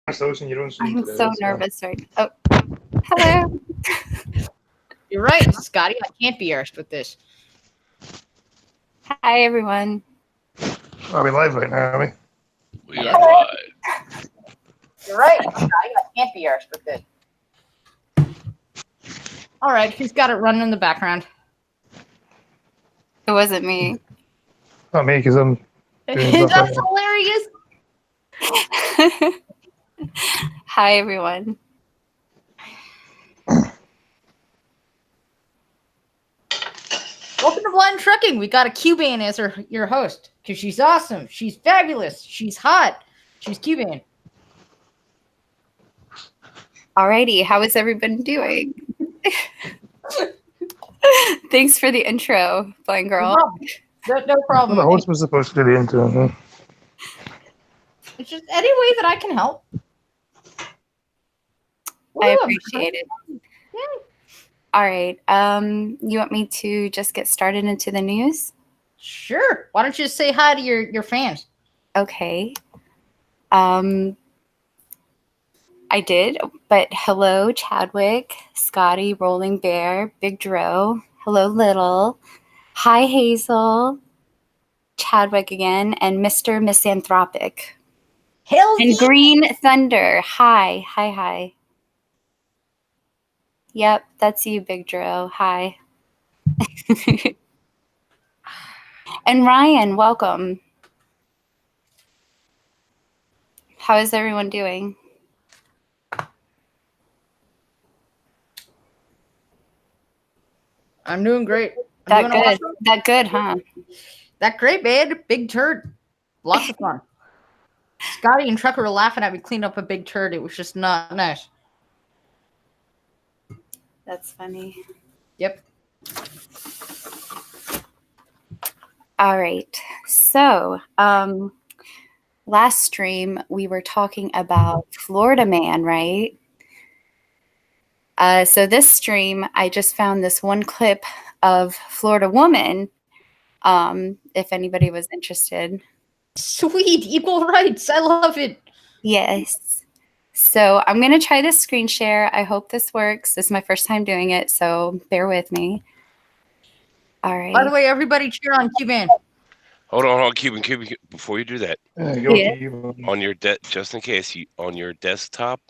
And you don't sleep I'm today, so that's why. nervous right now. Oh, hello. You're right, Scotty. I can't be arsed with this. Hi, everyone. Are we live right now, are we? We are live. You're right, Scotty. I can't be arsed with this. All right, who's got it running in the background? It wasn't me. Not me, because I'm doing That's stuff. hilarious. Hi, everyone. Welcome to Blind Trucking. We got a Cuban as your host because she's awesome. She's fabulous. She's hot. She's Cuban. Alrighty, how is everyone doing? Thanks for the intro, blind girl. No problem. The host was supposed to do the intro. Huh? It's just any way that I can help. I Woo! appreciate it. All right. You want me to just get started into the news? Sure. Why don't you just say hi to your fans? Okay. I did, but hello, Chadwick, Scotty, Rolling Bear, Big Dro. Hello, Little. Hi, Hazel. Chadwick again, and Mr. Misanthropic. Hell And yeah. Green Thunder. Hi. Yep, that's you, Big Dro. Hi. And Ryan, welcome. How is everyone doing? I'm doing great. That good, huh? That great, man. Big turd. Lots of fun. Scotty and Trucker were laughing at me clean up a big turd. It was just not nice. That's funny. Yep. All right. So, last stream we were talking about Florida Man, right? So this stream, I just found this one clip of Florida Woman. If anybody was interested. Sweet. Equal rights. I love it. Yes. So I'm going to try this screen share. I hope this works. This is my first time doing it, so bear with me. All right. By the way, everybody cheer on Cuban. Hold on, Cuban. Before you do that, Yeah. on your just in case, on your desktop,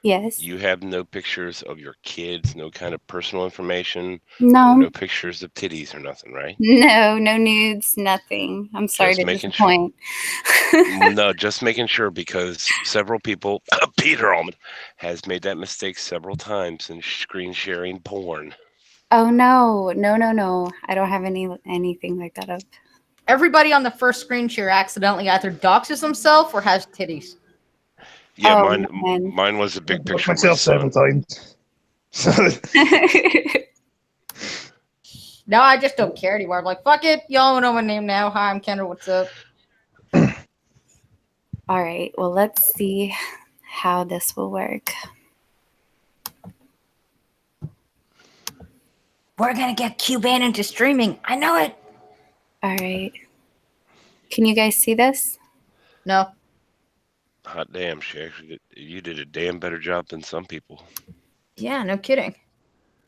Yes. you have no pictures of your kids, no kind of personal information, No. no pictures of titties or nothing, right? No nudes, nothing. I'm sorry Just to making disappoint. No, just making sure because several people, Peter Almond, has made that mistake several times in screen sharing porn. Oh no. I don't have anything like that up. Everybody on the first screen share accidentally either doxes himself or has titties. Yeah, Oh, mine was a big picture of myself 7 times. No, I just don't care anymore. I'm like, fuck it. Y'all know my name now. Hi, I'm Kendra. What's up? All right. Well, let's see how this will work. We're going to get Cuban into streaming. I know it. All right. Can you guys see this? No. Hot damn, you did a damn better job than some people. Yeah, no kidding.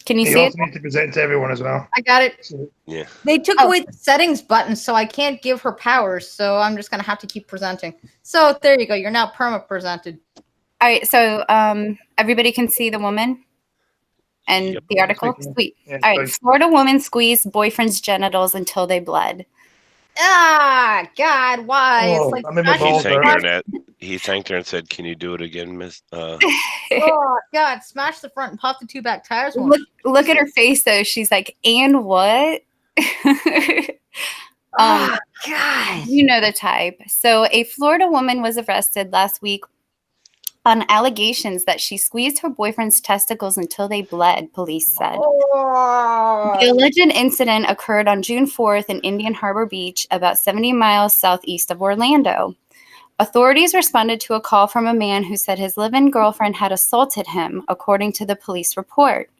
Can you You see it? also need to present to everyone as well. I got it. Yeah. They took away the settings button, so I can't give her powers, so I'm just going to have to keep presenting. So there you go. You're now perma-presented. All right. So everybody can see the woman and the article? Sweet. Yeah, all right. Florida woman squeezed boyfriend's genitals until they bled. Ah, God, why? Oh, it's like I'm in my balls, he thanked her and said, "Can you do it again, Miss?" Oh God! Smash the front and pop the 2 back tires. Look at her face though. She's like, "And what?" Oh God! You know the type. So, a Florida woman was arrested last week on allegations that she squeezed her boyfriend's testicles until they bled. Police said. The alleged incident occurred on June 4th in Indian Harbor Beach, about 70 miles southeast of Orlando. Authorities responded to a call from a man who said his live-in girlfriend had assaulted him, according to the police report.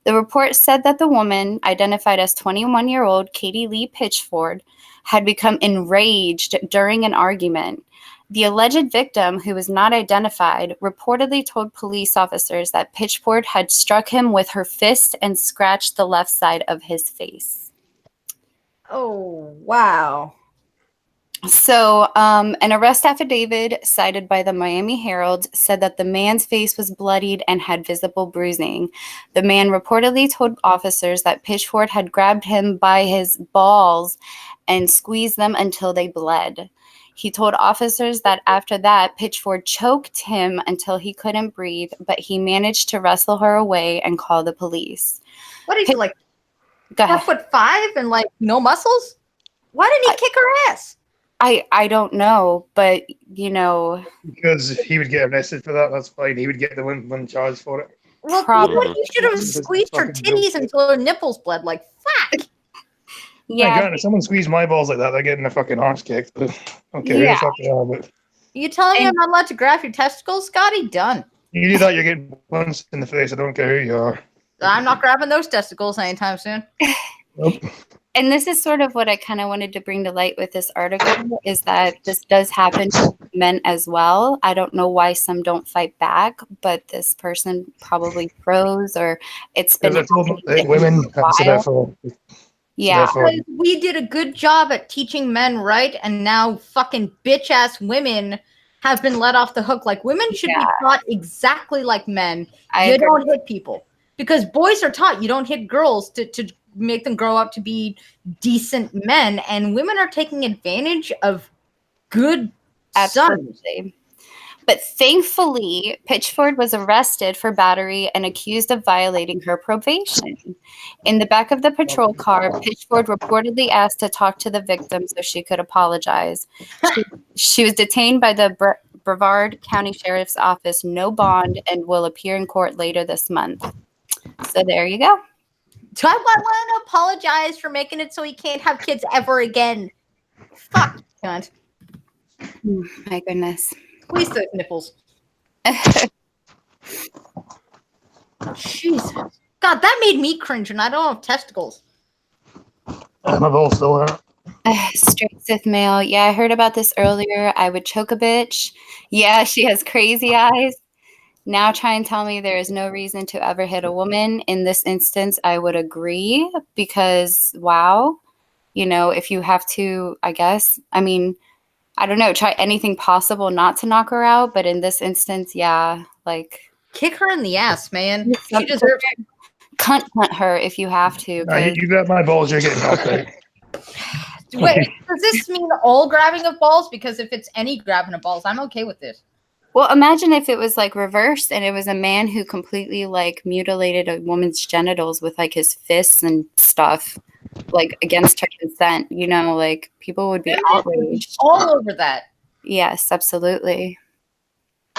The report said that the woman, identified as 21-year-old Katie Lee Pitchford, had become enraged during an argument. The alleged victim, who was not identified, reportedly told police officers that Pitchford had struck him with her fist and scratched the left side of his face. Oh, wow. So, an arrest affidavit cited by the Miami Herald said that the man's face was bloodied and had visible bruising. The man reportedly told officers that Pitchford had grabbed him by his balls and squeezed them until they bled. He told officers that after that, Pitchford choked him until he couldn't breathe, but he managed to wrestle her away and call the police. What is he, like Go ahead. 4'5" and like no muscles? Why didn't he kick her ass? I don't know, but Because he would get arrested for that. That's fine. He would get the one charge for it. Well, Probably. you should have squeezed her titties until her nipples bled. Like, fuck. Yeah, granted, if someone squeezed my balls like that, they're getting a fucking arse kicked. But okay, who the fuck they are, but You telling me I'm not allowed to grab your testicles, Scotty? Done. you do that, you're getting punched in the face. I don't care who you are. I'm not grabbing those testicles anytime soon. Nope. And this is sort of what I kind of wanted to bring to light with this article, is that this does happen to men as well. I don't know why some don't fight back, but this person probably froze, or it's been Women have to therefore. Yeah. Because we did a good job at teaching men right, and now fucking bitch-ass women have been let off the hook. Like, women should be taught exactly like men. You don't hit people. Because boys are taught you don't hit girls to make them grow up to be decent men, and women are taking advantage of good sons. But thankfully, Pitchford was arrested for battery and accused of violating her probation. In the back of the patrol car, Pitchford reportedly asked to talk to the victim so she could apologize. She was detained by the Brevard County Sheriff's Office, no bond, and will appear in court later this month. So there you go. Do I want to apologize for making it so he can't have kids ever again? Fuck, cunt. My goodness. Squeeze those nipples. Jesus. God, that made me cringe, and I don't have testicles. My balls still hurt. Straight Sith male. Yeah, I heard about this earlier. I would choke a bitch. Yeah, she has crazy eyes. Now try and tell me there is no reason to ever hit a woman. In this instance, I would agree because, wow, if you have to, I guess, I mean, I don't know, try anything possible not to knock her out. But in this instance, yeah, like. Kick her in the ass, man. She deserves it. Cunt her if you have to. You grab my balls, you're getting knocked out. Wait, does this mean all grabbing of balls? Because if it's any grabbing of balls, I'm okay with this. Well, imagine if it was like reversed and it was a man who completely like mutilated a woman's genitals with like his fists and stuff, like against her consent. Like people would be outraged. All over that. Yes, absolutely.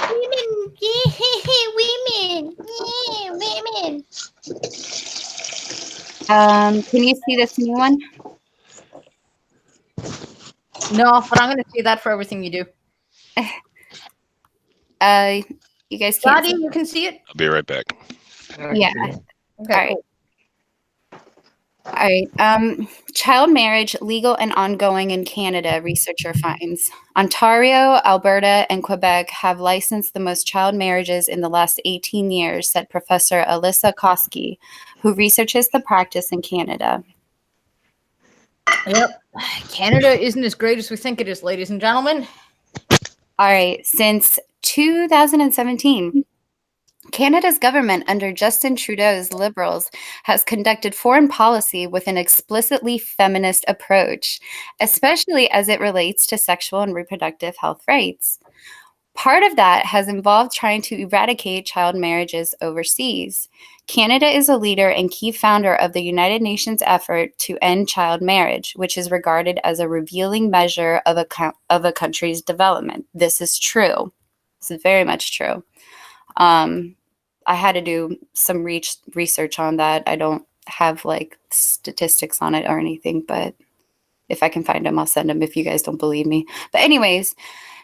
Women, women. Can you see this new one? No, but I'm going to see that for everything you do. You guys can't. Daddy, you can see it? I'll be right back. Yeah. Okay. All right. Child marriage legal and ongoing in Canada, researcher finds. Ontario, Alberta, and Quebec have licensed the most child marriages in the last 18 years, said Professor Alyssa Koski, who researches the practice in Canada. Yep. Canada isn't as great as we think it is, ladies and gentlemen. All right. Since 2017, Canada's government under Justin Trudeau's Liberals has conducted foreign policy with an explicitly feminist approach, especially as it relates to sexual and reproductive health rights. Part of that has involved trying to eradicate child marriages overseas. Canada is a leader and key founder of the United Nations effort to end child marriage, which is regarded as a revealing measure of a country's development. This is true. This is very much true. I had to do some research on that. I don't have like statistics on it or anything, but if I can find them, I'll send them if you guys don't believe me. But anyways,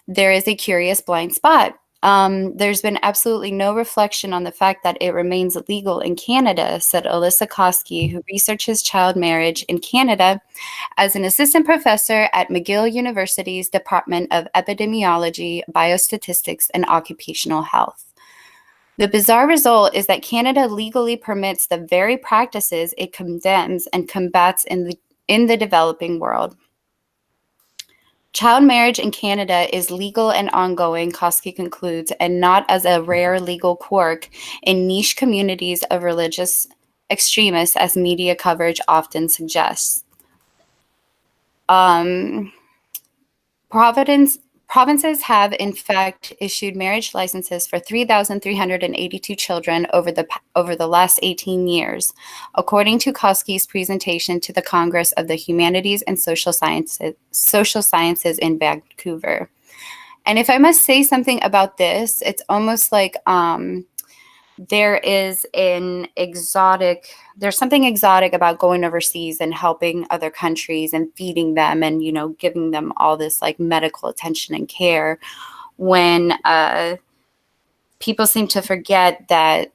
there is a curious blind spot. There's been absolutely no reflection on the fact that it remains illegal in Canada, said Alyssa Koski, who researches child marriage in Canada as an assistant professor at McGill University's Department of Epidemiology, Biostatistics, and Occupational Health. The bizarre result is that Canada legally permits the very practices it condemns and combats in the developing world. Child marriage in Canada is legal and ongoing, Koski concludes, and not as a rare legal quirk in niche communities of religious extremists, as media coverage often suggests. Provinces have, in fact, issued marriage licenses for 3,382 children over the last 18 years, according to Koski's presentation to the Congress of the Humanities and Social Sciences in Vancouver. And if I must say something about this, it's almost like there's something exotic about going overseas and helping other countries and feeding them and, giving them all this like medical attention and care, when people seem to forget that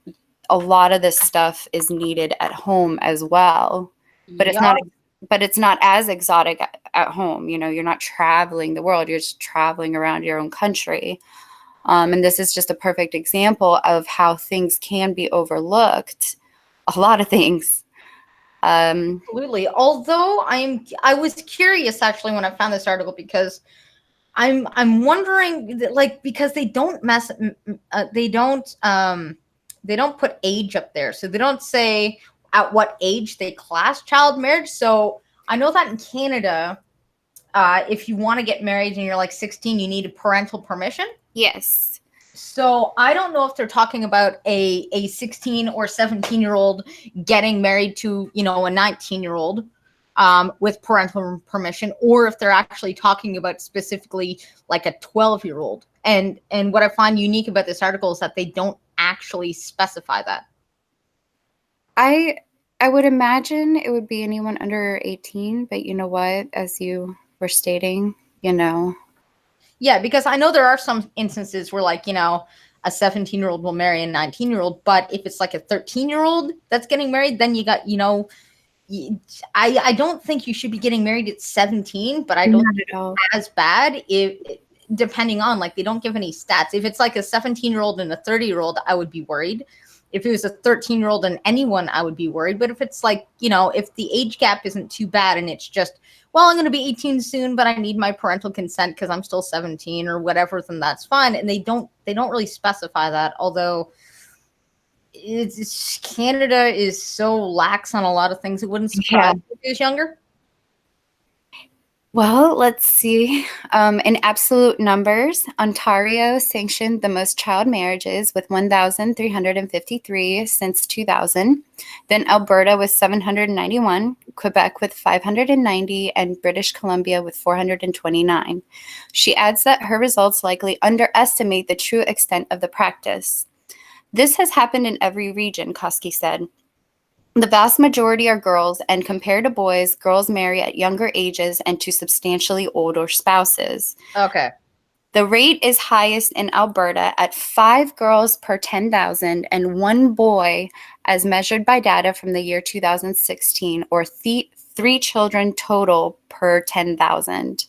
a lot of this stuff is needed at home as well. But it's not as exotic at home. You're not traveling the world, you're just traveling around your own country. And this is just a perfect example of how things can be overlooked. A lot of things. Absolutely. Although I was curious actually when I found this article, because I'm wondering, like, because they don't put age up there, so they don't say at what age they class child marriage. So I know that in Canada, if you want to get married and you're like 16, you need parental permission. Yes. So I don't know if they're talking about a 16 or 17-year-old getting married to, a 19-year-old with parental permission, or if they're actually talking about specifically like a 12-year-old. And what I find unique about this article is that they don't actually specify that. I would imagine it would be anyone under 18, but you know what, as you were stating, Yeah, because I know there are some instances where, like, a 17-year-old will marry a 19-year-old, but if it's like a 13-year-old that's getting married, then you got, I don't think you should be getting married at 17, but I don't think it's as bad depending on, like, they don't give any stats. If it's like a 17-year-old and a 30-year-old, I would be worried. If it was a 13-year-old and anyone, I would be worried. But if it's like, if the age gap isn't too bad and it's just, well, I'm going to be 18 soon, but I need my parental consent because I'm still 17 or whatever, then that's fine. And they don't really specify that. Although Canada is so lax on a lot of things, it wouldn't surprise me if he was younger. Well, let's see. In absolute numbers, Ontario sanctioned the most child marriages with 1,353 since 2000. Then Alberta with 791, Quebec with 590, and British Columbia with 429. She adds that her results likely underestimate the true extent of the practice. This has happened in every region, Koski said. The vast majority are girls, and compared to boys, girls marry at younger ages and to substantially older spouses. Okay. The rate is highest in Alberta at 5 girls per 10,000 and 1 boy, as measured by data from the year 2016, or 3 children total per 10,000.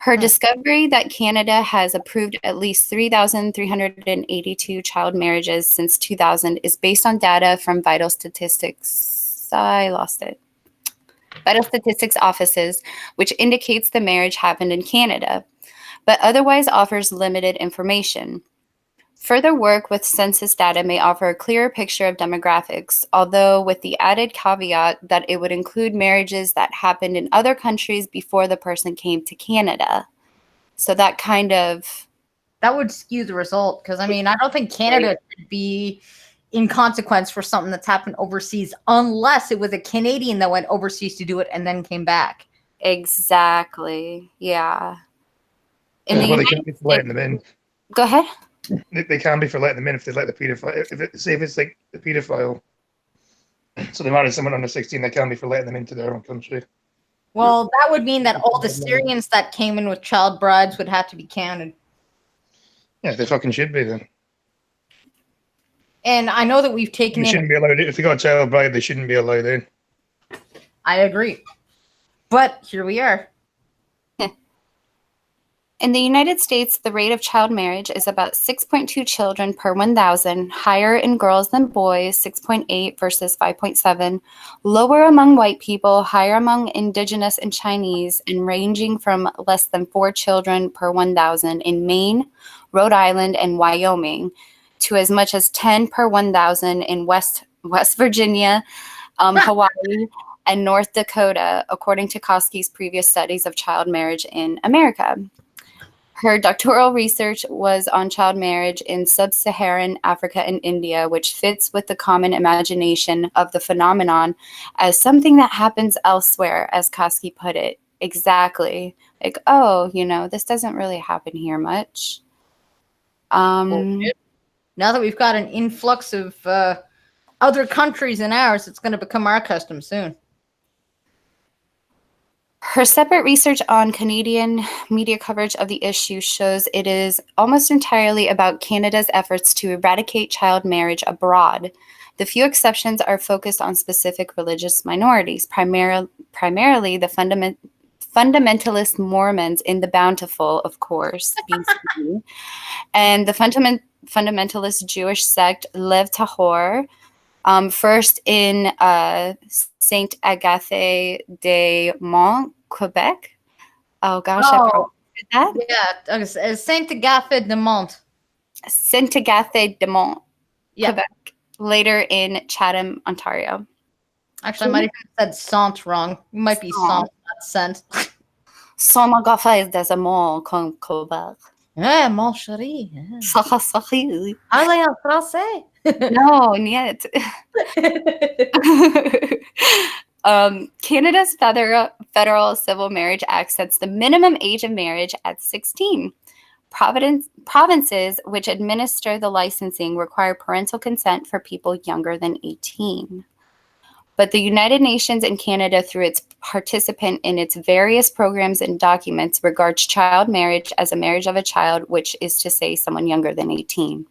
Her discovery that Canada has approved at least 3,382 child marriages since 2000 is based on data from Vital Statistics. Vital Statistics offices, which indicates the marriage happened in Canada, but otherwise offers limited information. Further work with census data may offer a clearer picture of demographics, although with the added caveat that it would include marriages that happened in other countries before the person came to Canada. So that would skew the result, because, I don't think Canada could be in consequence for something that's happened overseas unless it was a Canadian that went overseas to do it and then came back. Exactly. Yeah. Well, they can't be for letting them in. Go ahead. They can be for letting them in if they let the pedophile. If it's like the pedophile, so they married someone under 16, they can be for letting them into their own country. Well, that would mean that all the Syrians that came in with child brides would have to be counted. Yeah, they fucking should be then. And I know that we've taken They in. shouldn't be allowed. If they got a child bride, they shouldn't be allowed in. I agree. But here we are. In the United States, the rate of child marriage is about 6.2 children per 1,000, higher in girls than boys, 6.8 versus 5.7, lower among white people, higher among indigenous and Chinese, and ranging from less than 4 children per 1,000 in Maine, Rhode Island, and Wyoming, to as much as 10 per 1,000 in West Virginia, Hawaii, and North Dakota, according to Koski's previous studies of child marriage in America. Her doctoral research was on child marriage in sub-Saharan Africa and India, which fits with the common imagination of the phenomenon as something that happens elsewhere, as Koski put it. Exactly. Like, oh, this doesn't really happen here much. Now that we've got an influx of other countries in ours, it's going to become our custom soon. Her separate research on Canadian media coverage of the issue shows it is almost entirely about Canada's efforts to eradicate child marriage abroad. The few exceptions are focused on specific religious minorities, primarily the fundamentalist Mormons in the Bountiful, of course, BC, and the fundamentalist Jewish sect Lev Tahor, first in Saint Agathe de Mont, Quebec. Oh gosh, I probably did that. Yeah, Saint Agathe de Mont. Saint Agathe de Mont, Quebec. Later in Chatham, Ontario. Actually, I might have said Sant wrong. It might be Sant, not Saint. Saint Agathe de Mont, Quebec. Yeah, mon chéri. Allez en français. No, niet. Canada's federal civil marriage act sets the minimum age of marriage at 16. Provinces which administer the licensing require parental consent for people younger than 18. But the United Nations and Canada, through its participant in its various programs and documents, regards child marriage as a marriage of a child, which is to say someone younger than 18.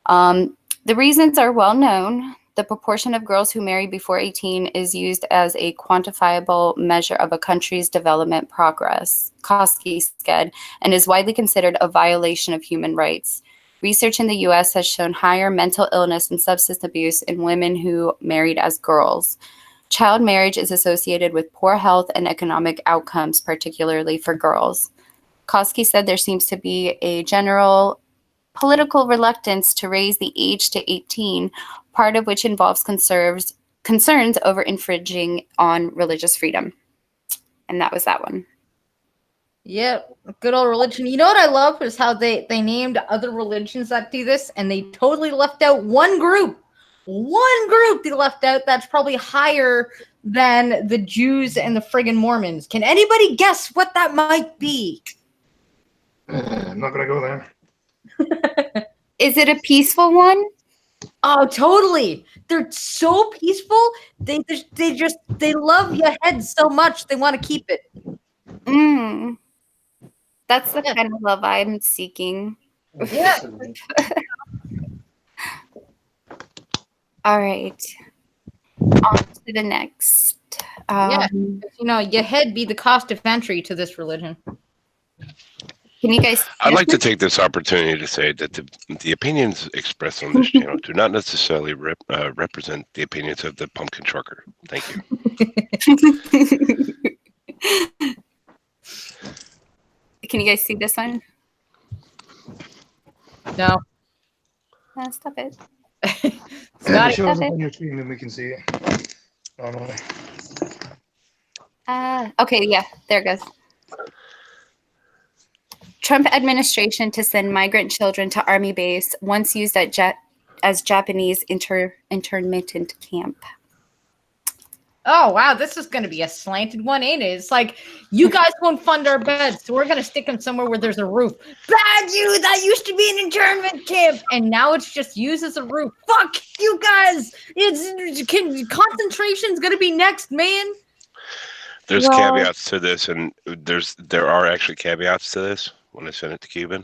The reasons are well known. The proportion of girls who marry before 18 is used as a quantifiable measure of a country's development progress, Koski said, and is widely considered a violation of human rights. Research in the U.S. has shown higher mental illness and substance abuse in women who married as girls. Child marriage is associated with poor health and economic outcomes, particularly for girls. Koski said there seems to be a general political reluctance to raise the age to 18, part of which involves concerns over infringing on religious freedom. And that was that one. Yeah, good old religion. You know what I love is how they named other religions that do this, and they totally left out one group. One group they left out that's probably higher than the Jews and the friggin' Mormons. Can anybody guess what that might be? I'm not going to go there. Is it a peaceful one? Oh, totally. They're so peaceful. They love your head so much they want to keep it. That's the kind of love I'm seeking. Yeah. All right. On to the next. Your head be the cost of entry to this religion. Can you guys? I'd like to take this opportunity to say that the opinions expressed on this channel do not necessarily represent the opinions of the pumpkin trucker. Thank you. Can you guys see this one? No. Stop it. It shows up on your screen and we can see it. Normally. Okay, yeah, there it goes. Trump administration to send migrant children to army base, once used as Japanese internment camp. Oh, wow, this is going to be a slanted one, ain't it? It's like, you guys won't fund our beds, so we're going to stick them somewhere where there's a roof. Bad you, that used to be an internment camp, and now it's just used as a roof. Fuck you guys! Concentration's going to be next, man. There's caveats to this, and there are actually caveats to this when I sent it to Cuban.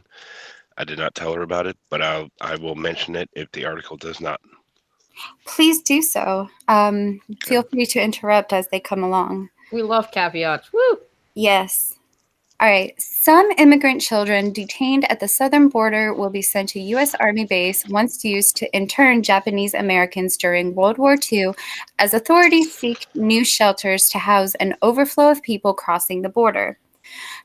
I did not tell her about it, but I will mention it if the article does not. Please do so. Feel free to interrupt as they come along. We love caveats. Woo! Yes. All right. Some immigrant children detained at the southern border will be sent to U.S. Army base once used to intern Japanese Americans during World War II as authorities seek new shelters to house an overflow of people crossing the border.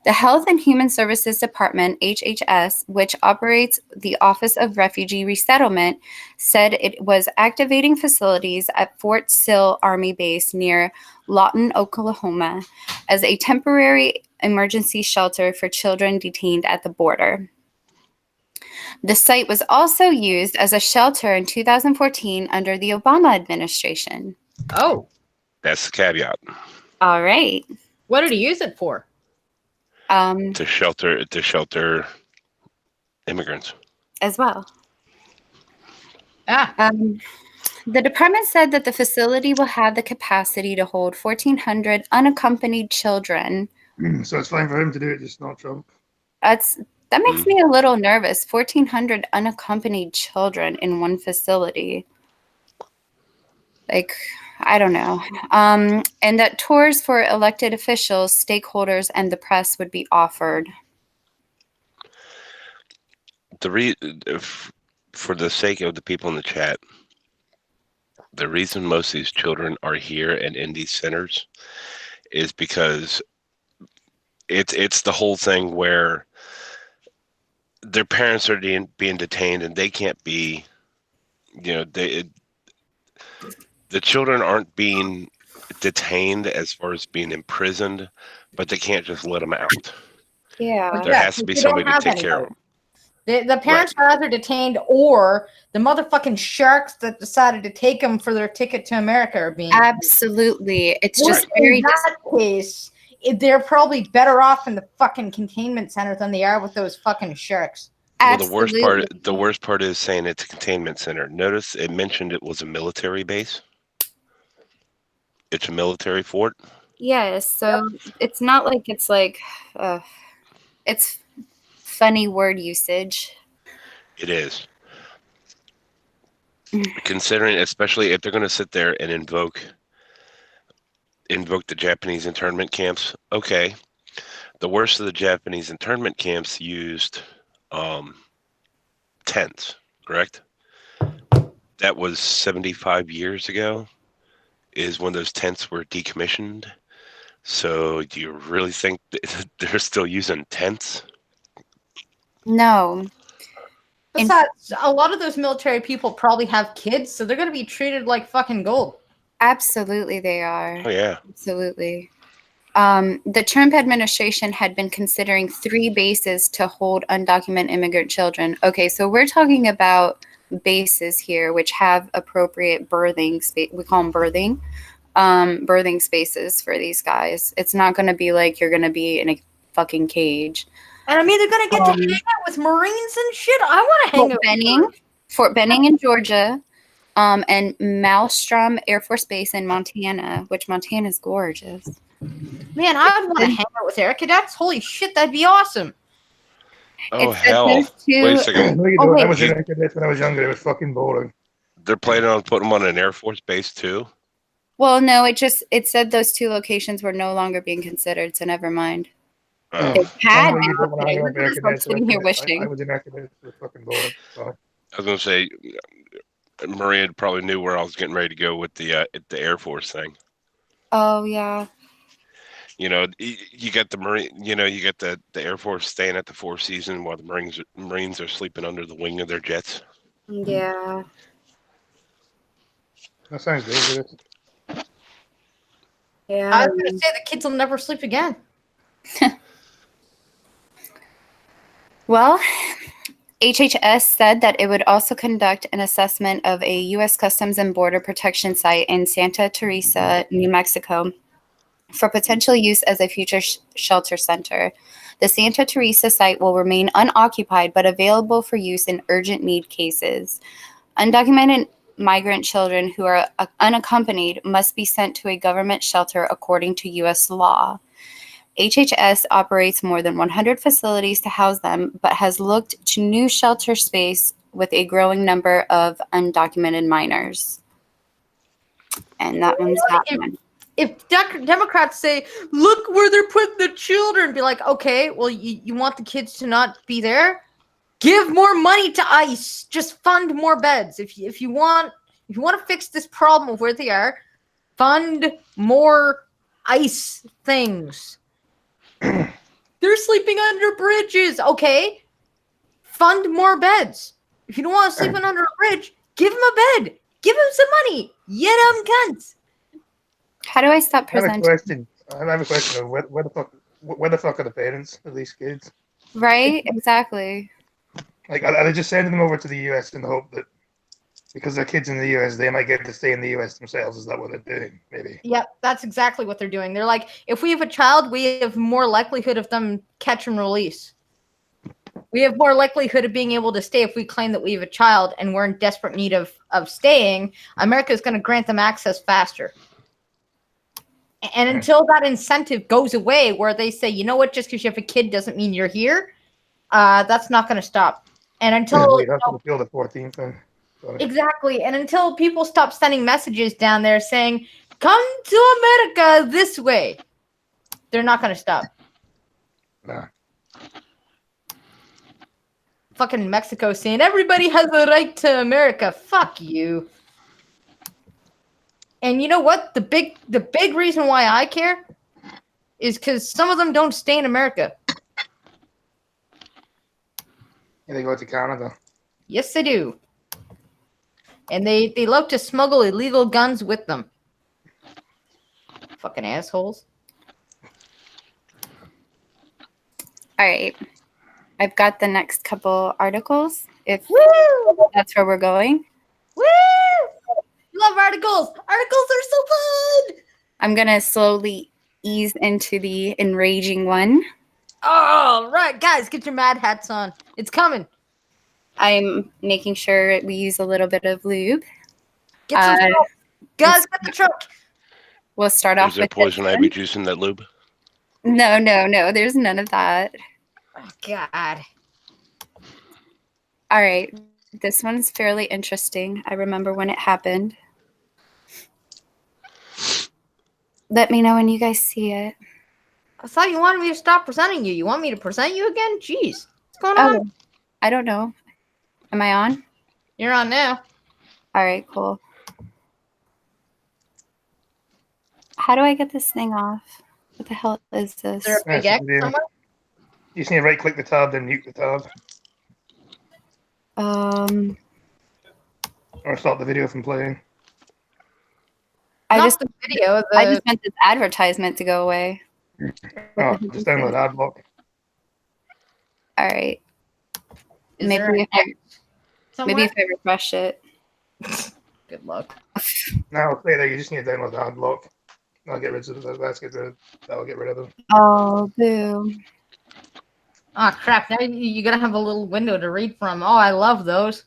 The Health and Human Services Department, HHS, which operates the Office of Refugee Resettlement, said it was activating facilities at Fort Sill Army Base near Lawton, Oklahoma, as a temporary emergency shelter for children detained at the border. The site was also used as a shelter in 2014 under the Obama administration. Oh, That's the caveat. All right. what did he use it for? To shelter immigrants. As well. Ah, The department said that the facility will have the capacity to hold 1,400 unaccompanied children. So it's fine for him to do it, just not Trump. That makes me a little nervous. 1,400 unaccompanied children in one facility. Like, I don't know. And that tours for elected officials, stakeholders, and the press would be offered. For the sake of the people in the chat, the reason most of these children are here and in these centers is because it's the whole thing where their parents are being detained and they can't be, the children aren't being detained as far as being imprisoned, but they can't just let them out. Yeah. There has to be somebody to take care of them. The parents are either detained or the motherfucking sharks that decided to take them for their ticket to America are being. Absolutely. It's just very. In that case, they're probably better off in the fucking containment center than they are with those fucking sharks. Well, the worst part is saying it's a containment center. Notice it mentioned it was a military base. It's a military fort. Yes, so it's not like it's it's funny word usage. It is. Considering, especially if they're going to sit there and invoke the Japanese internment camps. Okay, the worst of the Japanese internment camps used tents, correct? That was 75 years ago is when those tents were decommissioned. So do you really think that they're still using tents? No. Besides, a lot of those military people probably have kids, so they're going to be treated like fucking gold. Absolutely they are. Oh, yeah. Absolutely. The Trump administration had been considering 3 bases to hold undocumented immigrant children. Okay, so we're talking about bases here which have appropriate birthing space. We call them birthing spaces for these guys. It's not going to be like you're going to be in a fucking cage. And I mean, they're going to get to hang out with Marines and shit. I want to hang out with Fort Benning in Georgia, and Malmstrom Air Force Base in Montana, which Montana's gorgeous. Man, I would want to hang out with Air Cadets. Holy shit, that'd be awesome. Oh, hell. Wait a second. I was in Air Cadets when I was younger. It was fucking boring. They're planning on putting them on an Air Force base, too? Well, no, it said those 2 locations were no longer being considered, so never mind. They had I'm sitting here wishing. I was in Air Cadets. It was fucking boring. So. I was going to say, Maria probably knew where I was getting ready to go with the Air Force thing. Oh, yeah. You got the Marine. You got the Air Force staying at the Four Seasons while the Marines are sleeping under the wing of their jets. Yeah. That sounds dangerous. Yeah. I was going to say the kids will never sleep again. Well, HHS said that it would also conduct an assessment of a U.S. Customs and Border Protection site in Santa Teresa, New Mexico, for potential use as a future shelter center. The Santa Teresa site will remain unoccupied but available for use in urgent need cases. Undocumented migrant children who are unaccompanied must be sent to a government shelter according to U.S. law. HHS operates more than 100 facilities to house them, but has looked to new shelter space with a growing number of undocumented minors. And that one's that one. If Democrats say, look where they're putting the children, be like, okay, well, you want the kids to not be there? Give more money to ICE. Just fund more beds. If you want to fix this problem of where they are, fund more ICE things. They're sleeping under bridges. Okay. Fund more beds. If you don't want to sleep under a bridge, give them a bed. Give them some money. You dumb cunts. How do I stop presenting? I have a question of where the fuck are the parents of these kids? Right? Exactly. Like, are they just sending them over to the US in the hope that because they're kids in the US, they might get to stay in the US themselves? Is that what they're doing? Maybe. Yep, that's exactly what they're doing. They're like, if we have a child, we have more likelihood of them catch and release. We have more likelihood of being able to stay if we claim that we have a child and we're in desperate need of staying. America is going to grant them access faster. And until that incentive goes away where they say, you know what, just because you have a kid doesn't mean you're here, that's not going to stop. And until you have to appeal the 14th thing. Exactly. And until people stop sending messages down there saying, come to America this way, they're not going to stop. Nah. Fucking Mexico saying everybody has a right to America. Fuck you. And you know what? The big reason why I care is because some of them don't stay in America. Yeah, they go to Canada. Yes, they do. And they love to smuggle illegal guns with them. Fucking assholes. All right. I've got the next couple articles, if that's where we're going. Woo! Love articles. Articles are so fun. I'm going to slowly ease into the enraging one. All right, guys, get your mad hats on. It's coming. I'm making sure we use a little bit of lube. Get some truck. Guys, get the truck. We'll start off Is there with poison ivy juice in that lube? No. There's none of that. Oh, God. All right. This one's fairly interesting. I remember when it happened. Let me know when you guys see it. I thought you wanted me to stop presenting you. You want me to present you again? Jeez. What's going on? Oh, I don't know. Am I on? You're on now. All right, cool. How do I get this thing off? What the hell is this? Is there a big X somewhere? You just need to right-click the tab, then mute the tab. Or stop the video from playing. I just the video. I just want this advertisement to go away. Oh, just download AdBlock. All right. Maybe if I refresh it. Good luck. Now I'll say that you just need to download AdBlock. That'll get rid of them. That'll get rid of them. Oh, boo. Oh, crap. Now you're going to have a little window to read from. Oh, I love those.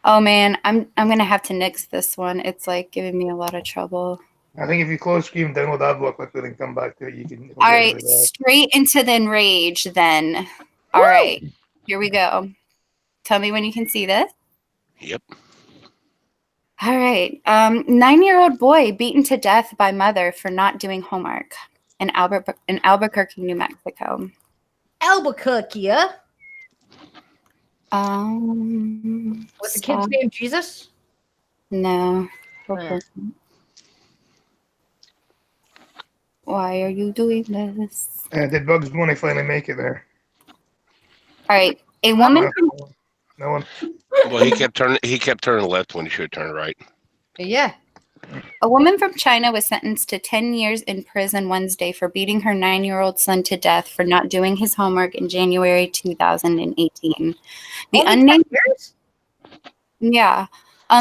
Oh, man. I'm going to have to nix this one. It's like giving me a lot of trouble. I think if you close screen, download AdBlock quickly, then come back to it, you can. All right. Really straight into the enrage then. All right. Here we go. Tell me when you can see this. Yep. All right. 9-year-old boy beaten to death by mother for not doing homework in Albuquerque, New Mexico. Albuquerque, yeah? Was the kid's name Jesus? No. Why are you doing this? Did Bugs Bunny finally make it there? All right. A woman. No one. Well, he kept turning left when he should turn right. Yeah. A woman from China was sentenced to 10 years in prison Wednesday for beating her 9-year-old son to death for not doing his homework in January 2018. The unnamed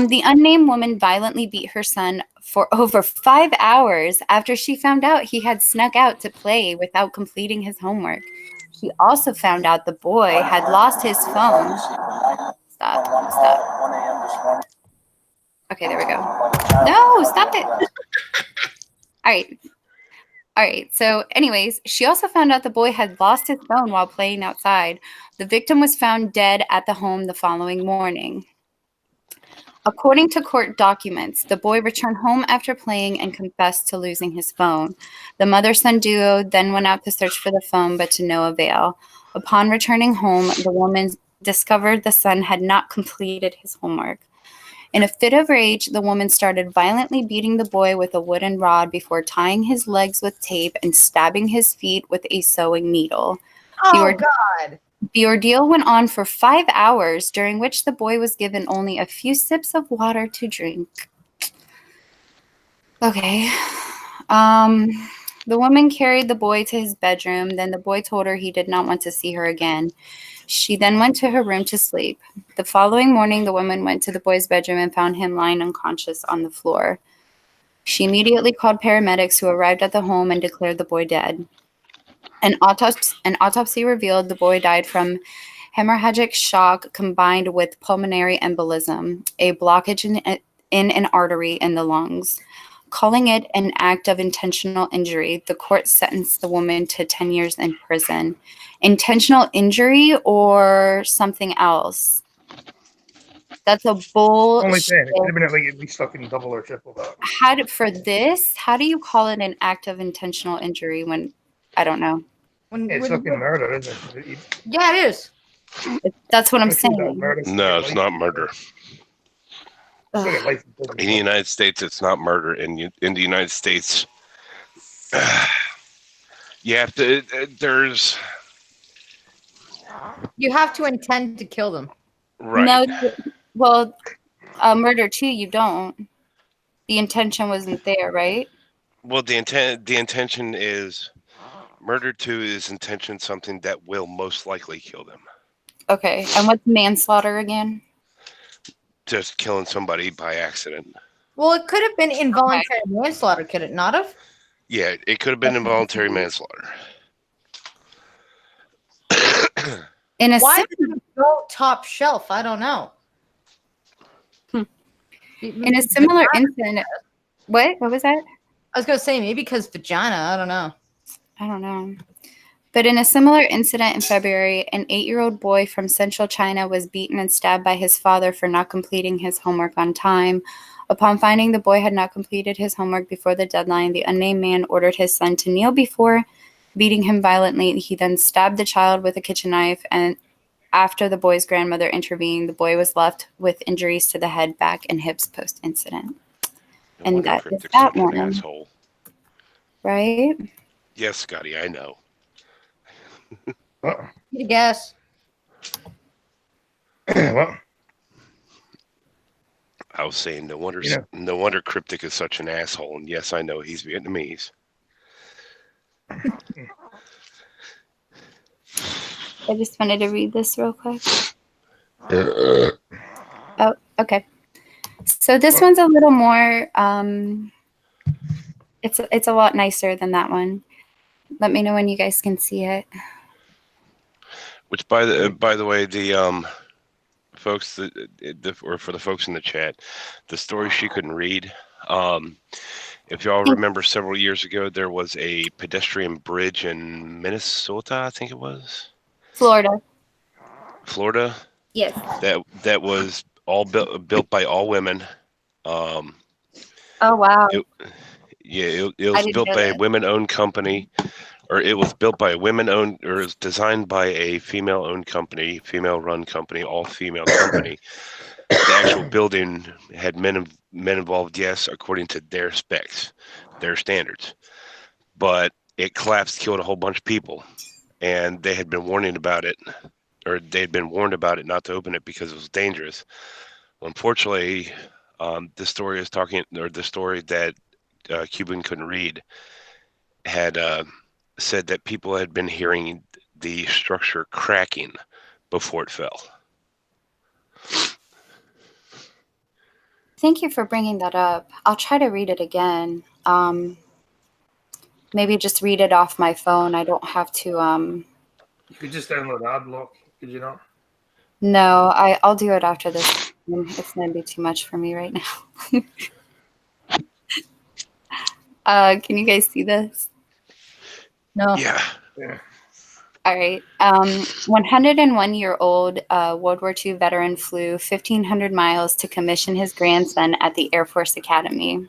the unnamed woman violently beat her son for over 5 hours after she found out he had snuck out to play without completing his homework. She also found out the boy had lost his phone. Stop. Okay, there we go. No, stop it. All right. All right. So, anyways, she also found out the boy had lost his phone while playing outside. The victim was found dead at the home the following morning. According to court documents, the boy returned home after playing and confessed to losing his phone. The mother-son duo then went out to search for the phone, but to no avail. Upon returning home, the woman discovered the son had not completed his homework. In a fit of rage, the woman started violently beating the boy with a wooden rod before tying his legs with tape and stabbing his feet with a sewing needle. Oh, God. The ordeal went on for 5 hours, during which the boy was given only a few sips of water to drink. Okay. The woman carried the boy to his bedroom. Then the boy told her he did not want to see her again. She then went to her room to sleep. The following morning, the woman went to the boy's bedroom and found him lying unconscious on the floor. She immediately called paramedics, who arrived at the home and declared the boy dead. An autopsy revealed the boy died from hemorrhagic shock combined with pulmonary embolism, a blockage in an artery in the lungs. Calling it an act of intentional injury, the court sentenced the woman to 10 years in prison. Intentional injury or something else? That's a bullshit. Only 10. It could have been at least fucking double or triple that. How do you call it an act of intentional injury when, I don't know. It's fucking murder, isn't it? Yeah, it is. That's what I'm saying. No, it's not murder. In the United States, it's not murder. In the United States, you have to. You have to intend to kill them. Right. No, well, murder too. You don't. The intention wasn't there, right? Well, the intention is murder too. Is intention something that will most likely kill them? Okay, and what's manslaughter again? Just killing somebody by accident. Well, it could have been involuntary manslaughter, could it not have? Yeah, it could have been involuntary manslaughter. Why did it go top shelf? I don't know. In a similar incident, what was that? I was gonna say maybe because vagina. I don't know. But in a similar incident in February, an 8-year-old boy from central China was beaten and stabbed by his father for not completing his homework on time. Upon finding the boy had not completed his homework before the deadline, the unnamed man ordered his son to kneel before beating him violently. He then stabbed the child with a kitchen knife, and after the boy's grandmother intervened, the boy was left with injuries to the head, back, and hips post-incident. And that is that one. Asshole. Right? Yes, Scotty, I know. You guess. Well, I was saying no wonder Cryptic is such an asshole, and yes, I know he's Vietnamese. I just wanted to read this real quick. Oh, okay. So this one's a little more. It's a lot nicer than that one. Let me know when you guys can see it. Which, by the way, the folks or for the folks in the chat, the story she couldn't read. If y'all remember, several years ago, there was a pedestrian bridge in Minnesota, I think it was. Florida. Yes. That was all built by all women. Oh wow. It was built by a women-owned company, or it was built by a women-owned, or it was designed by a female-owned company, female-run company, all-female company. The actual building had men involved, yes, according to their specs, their standards. But it collapsed, killed a whole bunch of people, and they had been warning about it, or they had been warned about it not to open it because it was dangerous. Well, unfortunately, the story that Cuban couldn't read had said that people had been hearing the structure cracking before it fell. Thank you for bringing that up. I'll try to read it again. Maybe just read it off my phone. I don't have to. You could just download Adblock, could you not? No, I'll do it after this. It's going to be too much for me right now. Can you guys see this? No. Yeah. All right. 101-year-old World War II veteran flew 1,500 miles to commission his grandson at the Air Force Academy.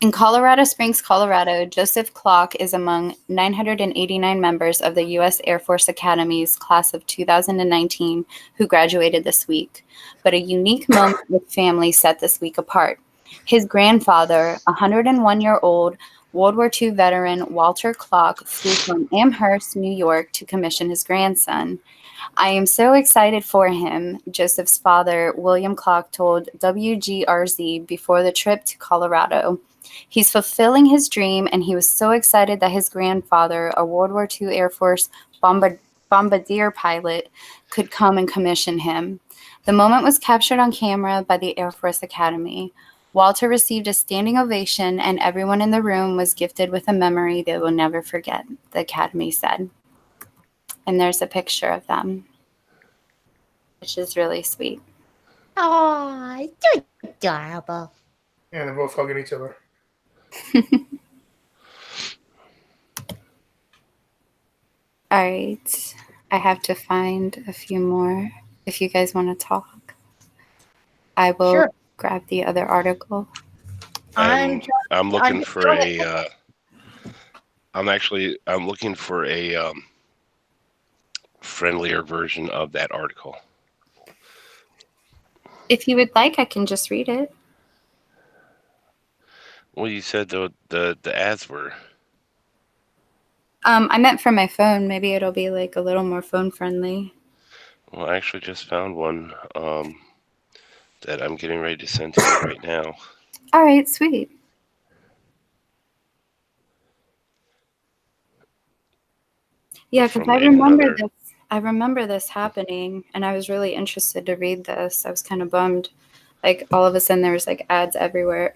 In Colorado Springs, Colorado, Joseph Clark is among 989 members of the U.S. Air Force Academy's class of 2019 who graduated this week. But a unique moment with family set this week apart. His grandfather, 101-year-old World War II veteran Walter Clark, flew from Amherst, New York to commission his grandson. I am so excited for him, Joseph's father, William Clark, told WGRZ before the trip to Colorado. He's fulfilling his dream, and he was so excited that his grandfather, a World War II Air Force bombardier pilot, could come and commission him. The moment was captured on camera by the Air Force Academy. Walter received a standing ovation, and everyone in the room was gifted with a memory they will never forget, the Academy said. And there's a picture of them, which is really sweet. Oh, it's adorable. Yeah, they're both hugging each other. All right. I have to find a few more if you guys want to talk. I will grab the other article. I'm looking for a I'm looking for a friendlier version of that article. If you would like, I can just read it. Well, you said the ads were. I meant for my phone. Maybe it'll be like a little more phone friendly. Well, I actually just found one that I'm getting ready to send to you right now. All right, sweet. Yeah, because I remember this happening, and I was really interested to read this. I was kind of bummed. Like, all of a sudden, there was, like, ads everywhere.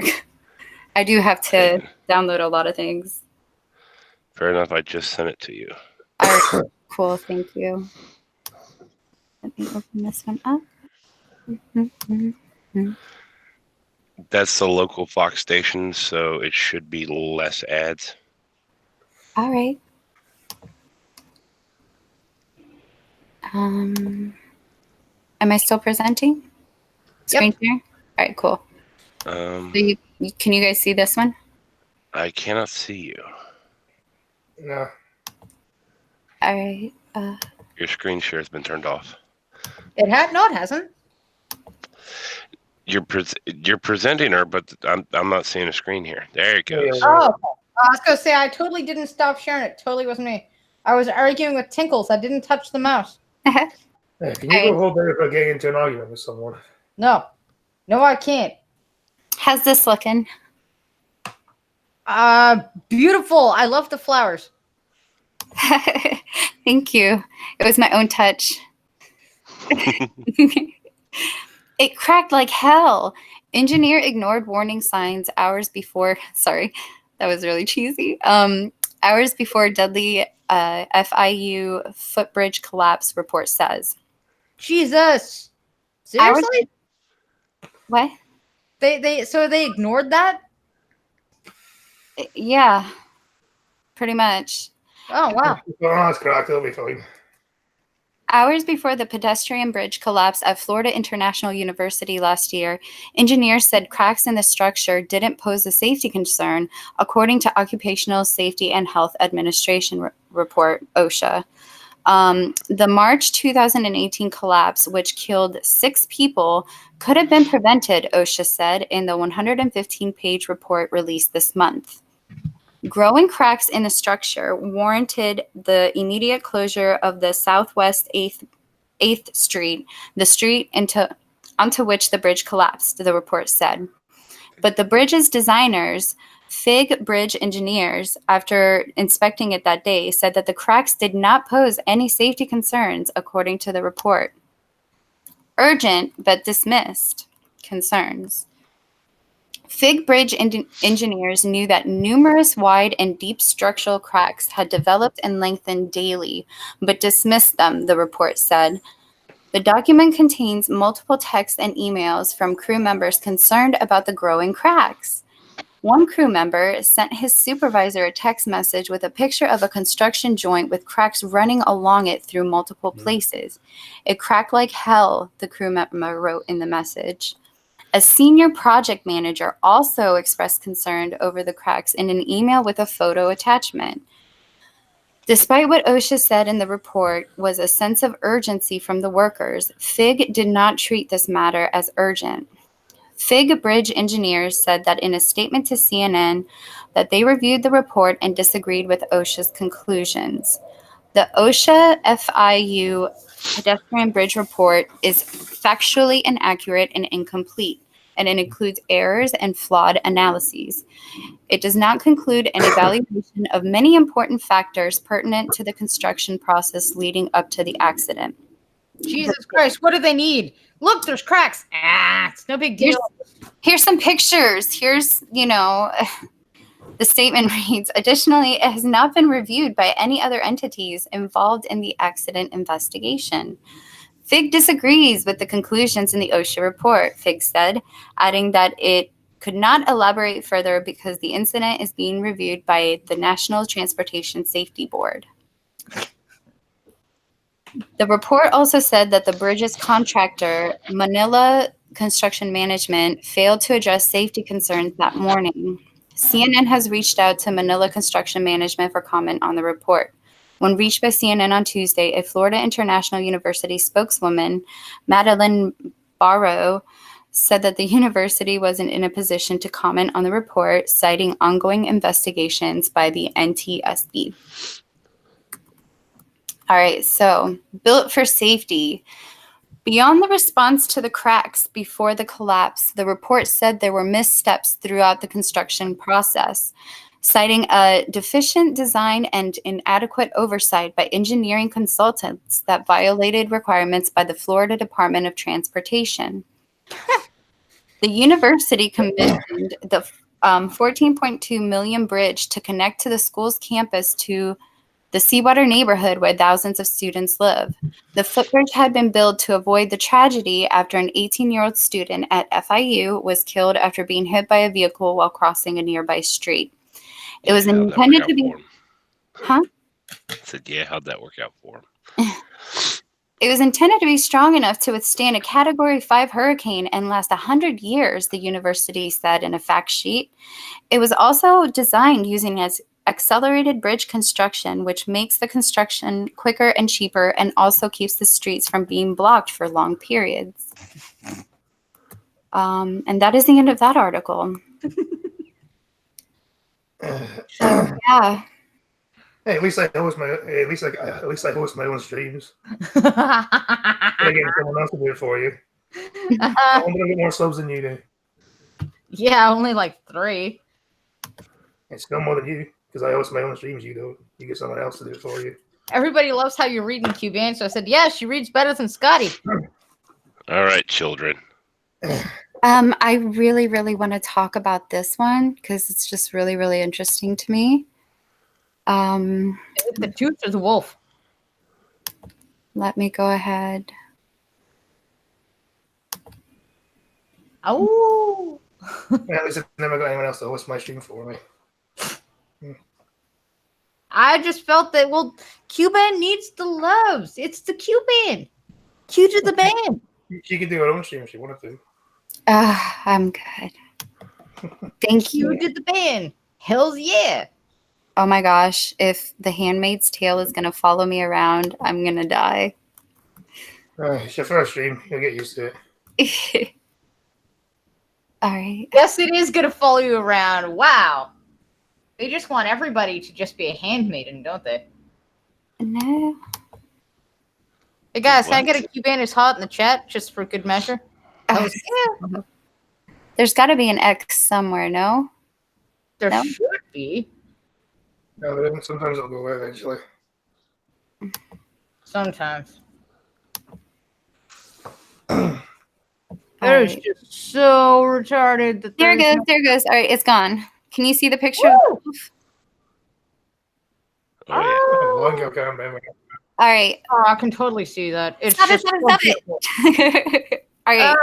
I do have to download a lot of things. Fair enough. I just sent it to you. All right, cool. Thank you. Let me open this one up. That's the local Fox station, so it should be less ads. All right. Am I still presenting? Screen share? All right, cool. So can you guys see this one? I cannot see you. No. All right. Your screen share has been turned off. It hasn't. You're presenting her, but I'm not seeing a screen here. There it goes. Oh, I was gonna say I totally didn't stop sharing it. Totally wasn't me. I was arguing with Tinkles. I didn't touch the mouse. Hey, can you go hold there if I get into an argument with someone? No, I can't. How's this looking? Beautiful. I love the flowers. Thank you. It was my own touch. It cracked like hell. Engineer ignored warning signs hours before. Sorry, that was really cheesy. Hours before deadly FIU footbridge collapse, report says. Jesus. Seriously? What? They ignored that? Yeah. Pretty much. Oh, wow. Oh, it's cracked. It'll be fine. Hours before the pedestrian bridge collapsed at Florida International University last year, engineers said cracks in the structure didn't pose a safety concern, according to Occupational Safety and Health Administration report, OSHA. The March 2018 collapse, which killed 6 people, could have been prevented, OSHA said in the 115-page report released this month. Growing cracks in the structure warranted the immediate closure of the Southwest 8th Street, the street onto which the bridge collapsed, the report said. But the bridge's designers, FIG Bridge Engineers, after inspecting it that day, said that the cracks did not pose any safety concerns, according to the report. Urgent, but dismissed concerns. FIG Bridge engineers knew that numerous wide and deep structural cracks had developed and lengthened daily, but dismissed them, the report said. The document contains multiple texts and emails from crew members concerned about the growing cracks. One crew member sent his supervisor a text message with a picture of a construction joint with cracks running along it through multiple places. It cracked like hell, the crew member wrote in the message. A senior project manager also expressed concern over the cracks in an email with a photo attachment. Despite what OSHA said in the report was a sense of urgency from the workers, FIG did not treat this matter as urgent. FIG bridge engineers said that in a statement to CNN that they reviewed the report and disagreed with OSHA's conclusions. The OSHA FIU pedestrian bridge report is factually inaccurate and incomplete, and it includes errors and flawed analyses. It does not conclude an evaluation of many important factors pertinent to the construction process leading up to the accident. Jesus Christ, what do they need? Look, there's cracks. It's no big deal. Here's some pictures. Here's, the statement reads, additionally, it has not been reviewed by any other entities involved in the accident investigation. FIG disagrees with the conclusions in the OSHA report, FIG said, adding that it could not elaborate further because the incident is being reviewed by the National Transportation Safety Board. The report also said that the bridge's contractor, Manila Construction Management, failed to address safety concerns that morning. CNN has reached out to Manila Construction Management for comment on the report. When reached by CNN on Tuesday, a Florida International University spokeswoman, Madeline Barrow, said that the university wasn't in a position to comment on the report, citing ongoing investigations by the NTSB. All right, so built for safety. Beyond the response to the cracks before the collapse, the report said there were missteps throughout the construction process, citing a deficient design and inadequate oversight by engineering consultants that violated requirements by the Florida Department of Transportation. The university commissioned the $14.2 million bridge to connect to the school's campus to the Seawater neighborhood where thousands of students live. The footbridge had been built to avoid the tragedy after an 18-year-old student at FIU was killed after being hit by a vehicle while crossing a nearby street. It was intended to be... Huh? I said, yeah, how'd that work out for him? It was intended to be strong enough to withstand a Category 5 hurricane and last 100 years, the university said in a fact sheet. It was also designed using as accelerated bridge construction, which makes the construction quicker and cheaper and also keeps the streets from being blocked for long periods. And that is the end of that article. So, yeah. Hey, at least I host my own streams. I get someone else to do it for you. I'm gonna get more subs than you do. Yeah, only like 3. It's still more than you, because I host my own streams. You don't. You get someone else to do it for you. Everybody loves how you're reading, Cuban. So I said, yeah, she reads better than Scotty. All right, children. I really, really want to talk about this one because it's just really, really interesting to me. The tooth or the wolf? Let me go ahead. Oh. Yeah, at least I've never got anyone else to host my stream for me. I just felt that, well, Cuban needs the loves. It's the Cuban. Q to the man. She could do her own stream if she wanted to. I'm good. Thank you. Q to the man. Hells yeah. Oh my gosh, if The Handmaid's Tale is going to follow me around, I'm going to die. It's your first stream. You'll get used to it. All right. Yes, it is going to follow you around. Wow. They just want everybody to just be a handmaiden, don't they? No. Hey, guys, can I get a Cuban is hot in the chat just for good measure? Oh, yeah. There's got to be an X somewhere, no? There should be. No, but sometimes it'll go away eventually. Sometimes. That is just so retarded. That there it goes. There it goes. All right, it's gone. Can you see the picture? Oh, yeah. All right. Oh, I can totally see that. It's Stop it, just stop so it, beautiful. All right.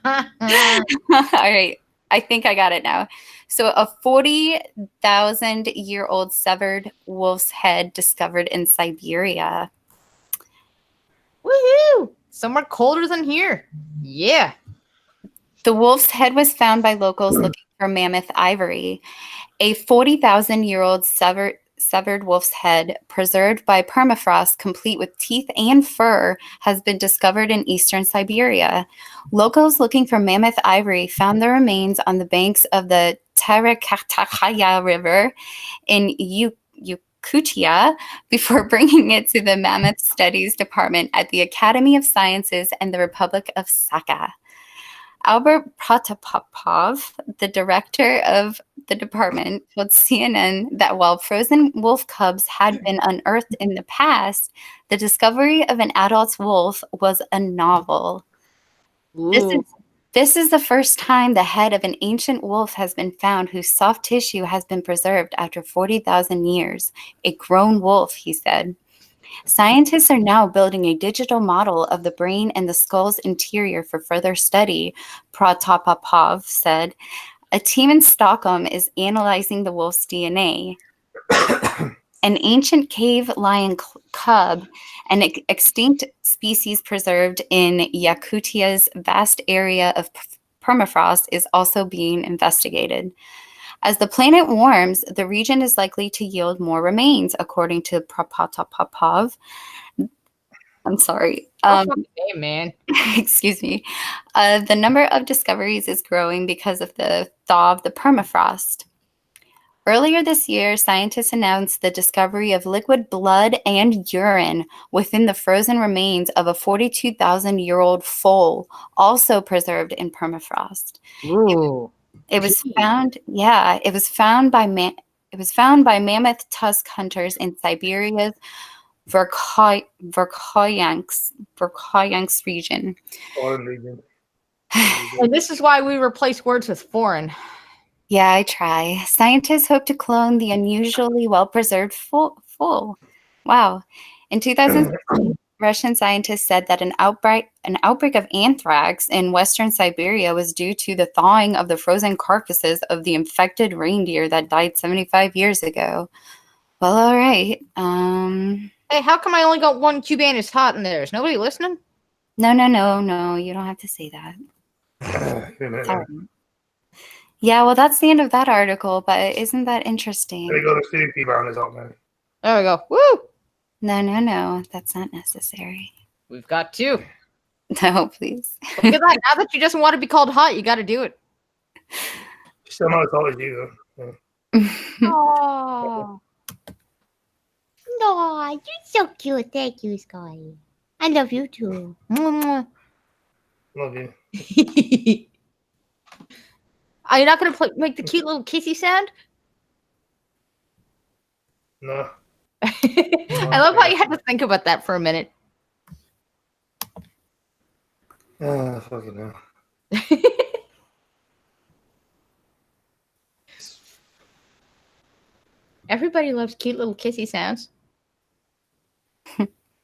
Ah. All right. I think I got it now. So a 40,000-year-old severed wolf's head discovered in Siberia. Woohoo! Somewhere colder than here. Yeah. The wolf's head was found by locals looking for mammoth ivory. A 40,000-year-old severed wolf's head, preserved by permafrost, complete with teeth and fur, has been discovered in eastern Siberia. Locals looking for mammoth ivory found the remains on the banks of the Terekakhaya River in Yakutia before bringing it to the Mammoth Studies Department at the Academy of Sciences in the Republic of Sakha. Albert Protopopov, the director of the department, told CNN that while frozen wolf cubs had been unearthed in the past, the discovery of an adult wolf was a novel. This is the first time the head of an ancient wolf has been found whose soft tissue has been preserved after 40,000 years. A grown wolf, he said. Scientists are now building a digital model of the brain and the skull's interior for further study, Protopopov said. A team in Stockholm is analyzing the wolf's DNA. An ancient cave lion cub, an extinct species preserved in Yakutia's vast area of permafrost, is also being investigated. As the planet warms, the region is likely to yield more remains, according to Protopopov. I'm sorry. Hey, man. Excuse me. The number of discoveries is growing because of the thaw of the permafrost. Earlier this year, scientists announced the discovery of liquid blood and urine within the frozen remains of a 42,000-year-old foal, also preserved in permafrost. Ooh. It was found, it was found by mammoth tusk hunters in Siberia's Verkhoyansk region. Foreign region. And this is why we replace words with foreign. Yeah, I try. Scientists hope to clone the unusually well-preserved foal. Wow. In 2016, Russian scientists said that an outbreak of anthrax in western Siberia was due to the thawing of the frozen carcasses of the infected reindeer that died 75 years ago. Well, all right. Hey, how come I only got one Cubanist hot in there? Is nobody listening? No. You don't have to say that. Sorry. Yeah, well, that's the end of that article, but isn't that interesting? There we go. There's 2 people on this out now. There we go. Woo! No. That's not necessary. We've got 2. No, please. Look at that. Now that she doesn't want to be called hot, you got to do it. Still not as tall as you, though. Oh. No, you're so cute. Thank you, Sky. I love you too. Mwah. Love you. Are you not going to make the cute little kissy sound? No. I love how you had to think about that for a minute. Fucking hell. Everybody loves cute little kissy sounds.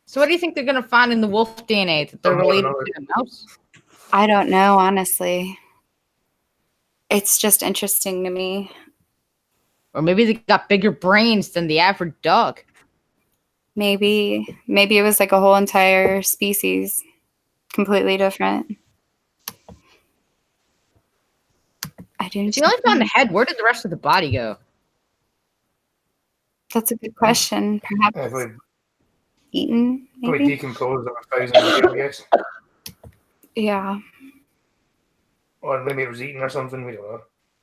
So what do you think they're going to find in the wolf DNA that they're related to the mouse? I don't know, honestly. It's just interesting to me. Or maybe they got bigger brains than the average dog. Maybe it was like a whole entire species, completely different. I didn't. She only found the head. Where did the rest of the body go? That's a good question. Perhaps eaten. Probably Maybe. decomposed over 1,000 years, I guess. Yeah. Or maybe it was eaten or something. We don't know.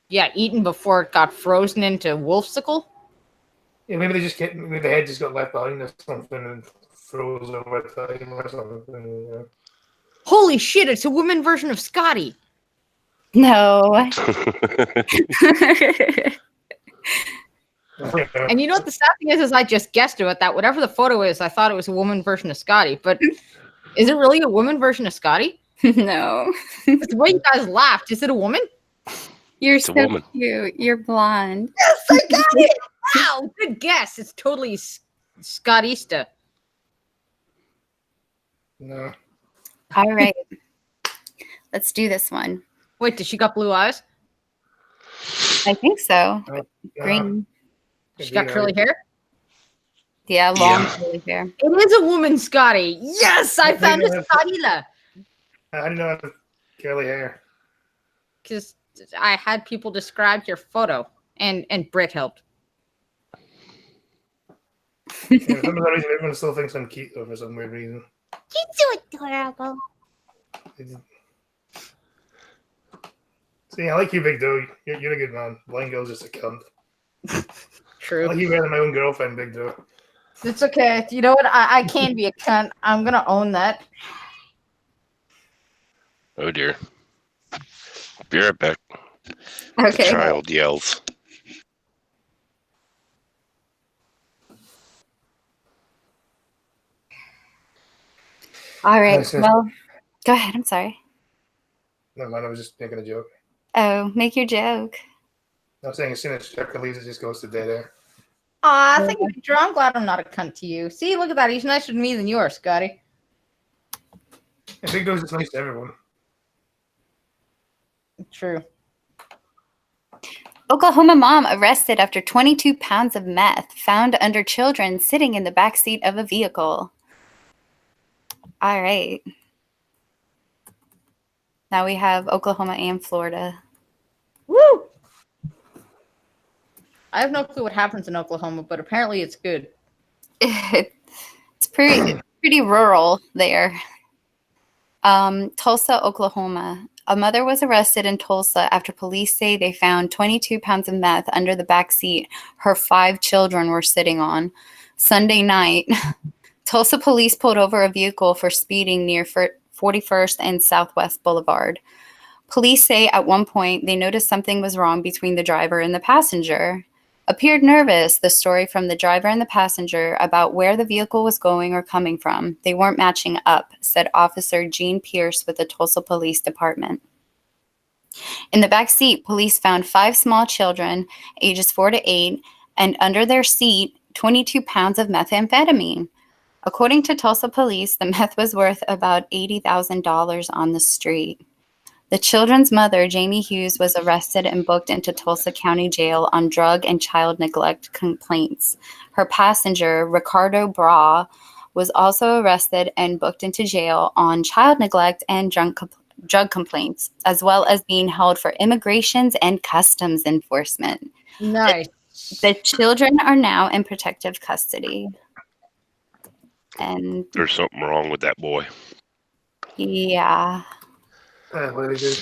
Yeah, eaten before it got frozen into wolfsicle. Yeah, maybe maybe the head just got left behind or something and froze over time or something. Yeah. Holy shit! It's a woman version of Scotty. No. And you know what the sad thing is I just guessed about that. Whatever the photo is, I thought it was a woman version of Scotty. But is it really a woman version of Scotty? No. The way you guys laughed, is it a woman? You're It's so a woman. cute. You're blonde. Yes, I got it. Wow, good guess. It's totally Scottista. No. All right. Let's do this one. Wait, does she got blue eyes? I think so. No. Green. She got curly hair? Yeah, long curly hair. It is a woman, Scotty. Yes, I found a Scottila. How do you know I have curly hair? Because I had people describe your photo, and Britt helped. Yeah, for some reason, everyone still thinks I'm cute though, for some weird reason. You're so adorable. See, I like you, Big Doe. You're a good man. Blind girl's just a cunt. True. I like you better than my own girlfriend, Big Doe. It's okay. You know what? I can be a cunt. I'm gonna own that. Oh dear. Be right back. Okay. Child yells. All right. Nice. Well, go ahead. I'm sorry. No, man, I was just making a joke. Oh, make your joke. I was saying as soon as Chuck leaves, it just goes to dead air. Aw, thank you, Drew. I'm glad I'm not a cunt to you. See, look at that. He's nicer to me than you are, Scotty. And Big Doe's just nice to everyone. True. Oklahoma mom arrested after 22 pounds of meth found under children sitting in the backseat of a vehicle. All right. Now we have Oklahoma and Florida. Woo! I have no clue what happens in Oklahoma, but apparently it's good. It's pretty rural there. Tulsa, Oklahoma. A mother was arrested in Tulsa after police say they found 22 pounds of meth under the back seat her 5 children were sitting on. Sunday night, Tulsa police pulled over a vehicle for speeding near 41st and Southwest Boulevard. Police say at one point they noticed something was wrong between the driver and the passenger. Appeared nervous, the story from the driver and the passenger about where the vehicle was going or coming from. They weren't matching up, said Officer Gene Pierce with the Tulsa Police Department. In the back seat, police found 5 small children, ages 4 to 8, and under their seat, 22 pounds of methamphetamine. According to Tulsa police, the meth was worth about $80,000 on the street. The children's mother, Jamie Hughes, was arrested and booked into Tulsa County Jail on drug and child neglect complaints. Her passenger, Ricardo Bra, was also arrested and booked into jail on child neglect and drug complaints, as well as being held for immigrations and customs enforcement. Nice. The children are now in protective custody. And there's something wrong with that boy. Yeah. What did he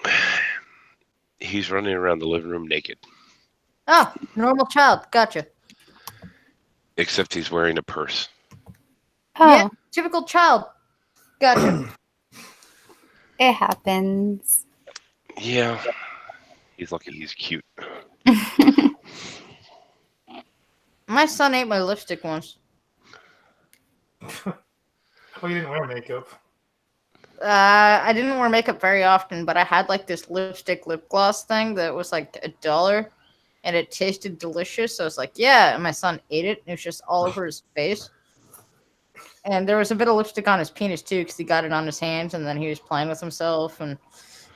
do? He's running around the living room naked. Oh, normal child. Gotcha. Except he's wearing a purse. Oh, Yeah, typical child. Gotcha. it happens. Yeah. He's lucky he's cute. My son ate my lipstick once. Well, you didn't wear makeup. I didn't wear makeup very often, but I had like this lipstick lip gloss thing that was like $1, and it tasted delicious. So I was like, yeah. And my son ate it, and it was just all over his face. And there was a bit of lipstick on his penis too, because he got it on his hands, and then he was playing with himself. And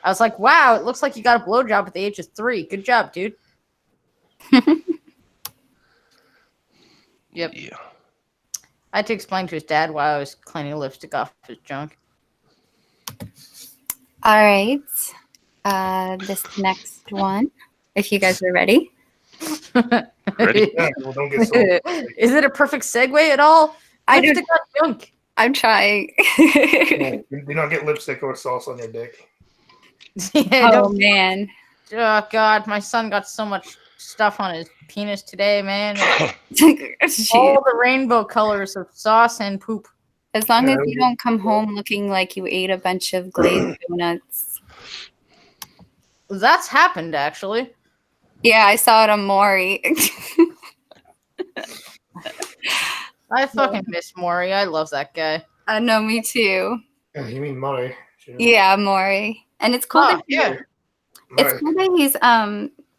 I was like, wow, it looks like you got a blowjob at the age of 3. Good job, dude. Yep. Yeah. I had to explain to his dad why I was cleaning lipstick off his junk. All right. This next one, if you guys are ready. Ready? Yeah, well, don't get so. Is it a perfect segue at all? I don't- Lipstick on junk. I'm trying. Do not get lipstick or sauce on your dick. Yeah, Oh, man. oh god, my son got so much stuff on his penis today, man. All the rainbow colors of sauce and poop. As long as you don't come home looking like you ate a bunch of glazed donuts. That's happened, actually. Yeah, I saw it on Maury. I fucking miss Maury. I love that guy. I know, me too. Yeah, you mean Murray? Yeah, Maury. And it's cool Oh, that yeah. it's cool that he's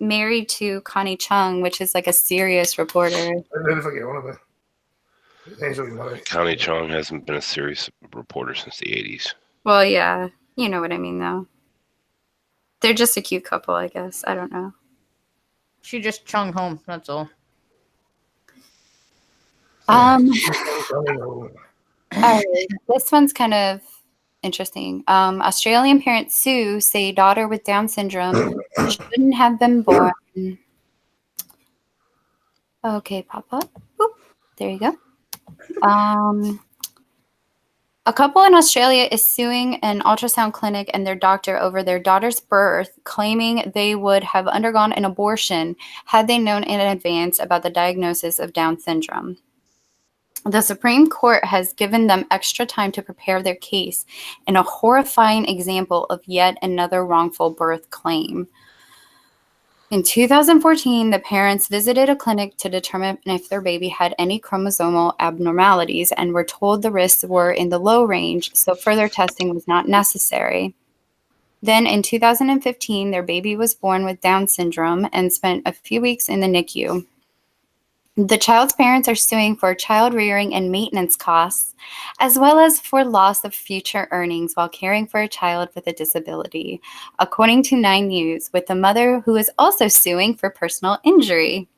married to Connie Chung, which is like a serious reporter. I never forget one of them. Connie Chong hasn't been a serious reporter since the 80s. Well, yeah. You know what I mean, though. They're just a cute couple, I guess. I don't know. She just chung home. That's all. This one's kind of interesting. Australian parents sue, say daughter with Down syndrome shouldn't have been born. Okay, pop up. Boop. There you go. A couple in Australia is suing an ultrasound clinic and their doctor over their daughter's birth, claiming they would have undergone an abortion had they known in advance about the diagnosis of Down syndrome. The Supreme Court has given them extra time to prepare their case in a horrifying example of yet another wrongful birth claim. In 2014, the parents visited a clinic to determine if their baby had any chromosomal abnormalities and were told the risks were in the low range, so further testing was not necessary. Then in 2015, their baby was born with Down syndrome and spent a few weeks in the NICU. The child's parents are suing for child rearing and maintenance costs, as well as for loss of future earnings while caring for a child with a disability, according to 9 News, with the mother who is also suing for personal injury.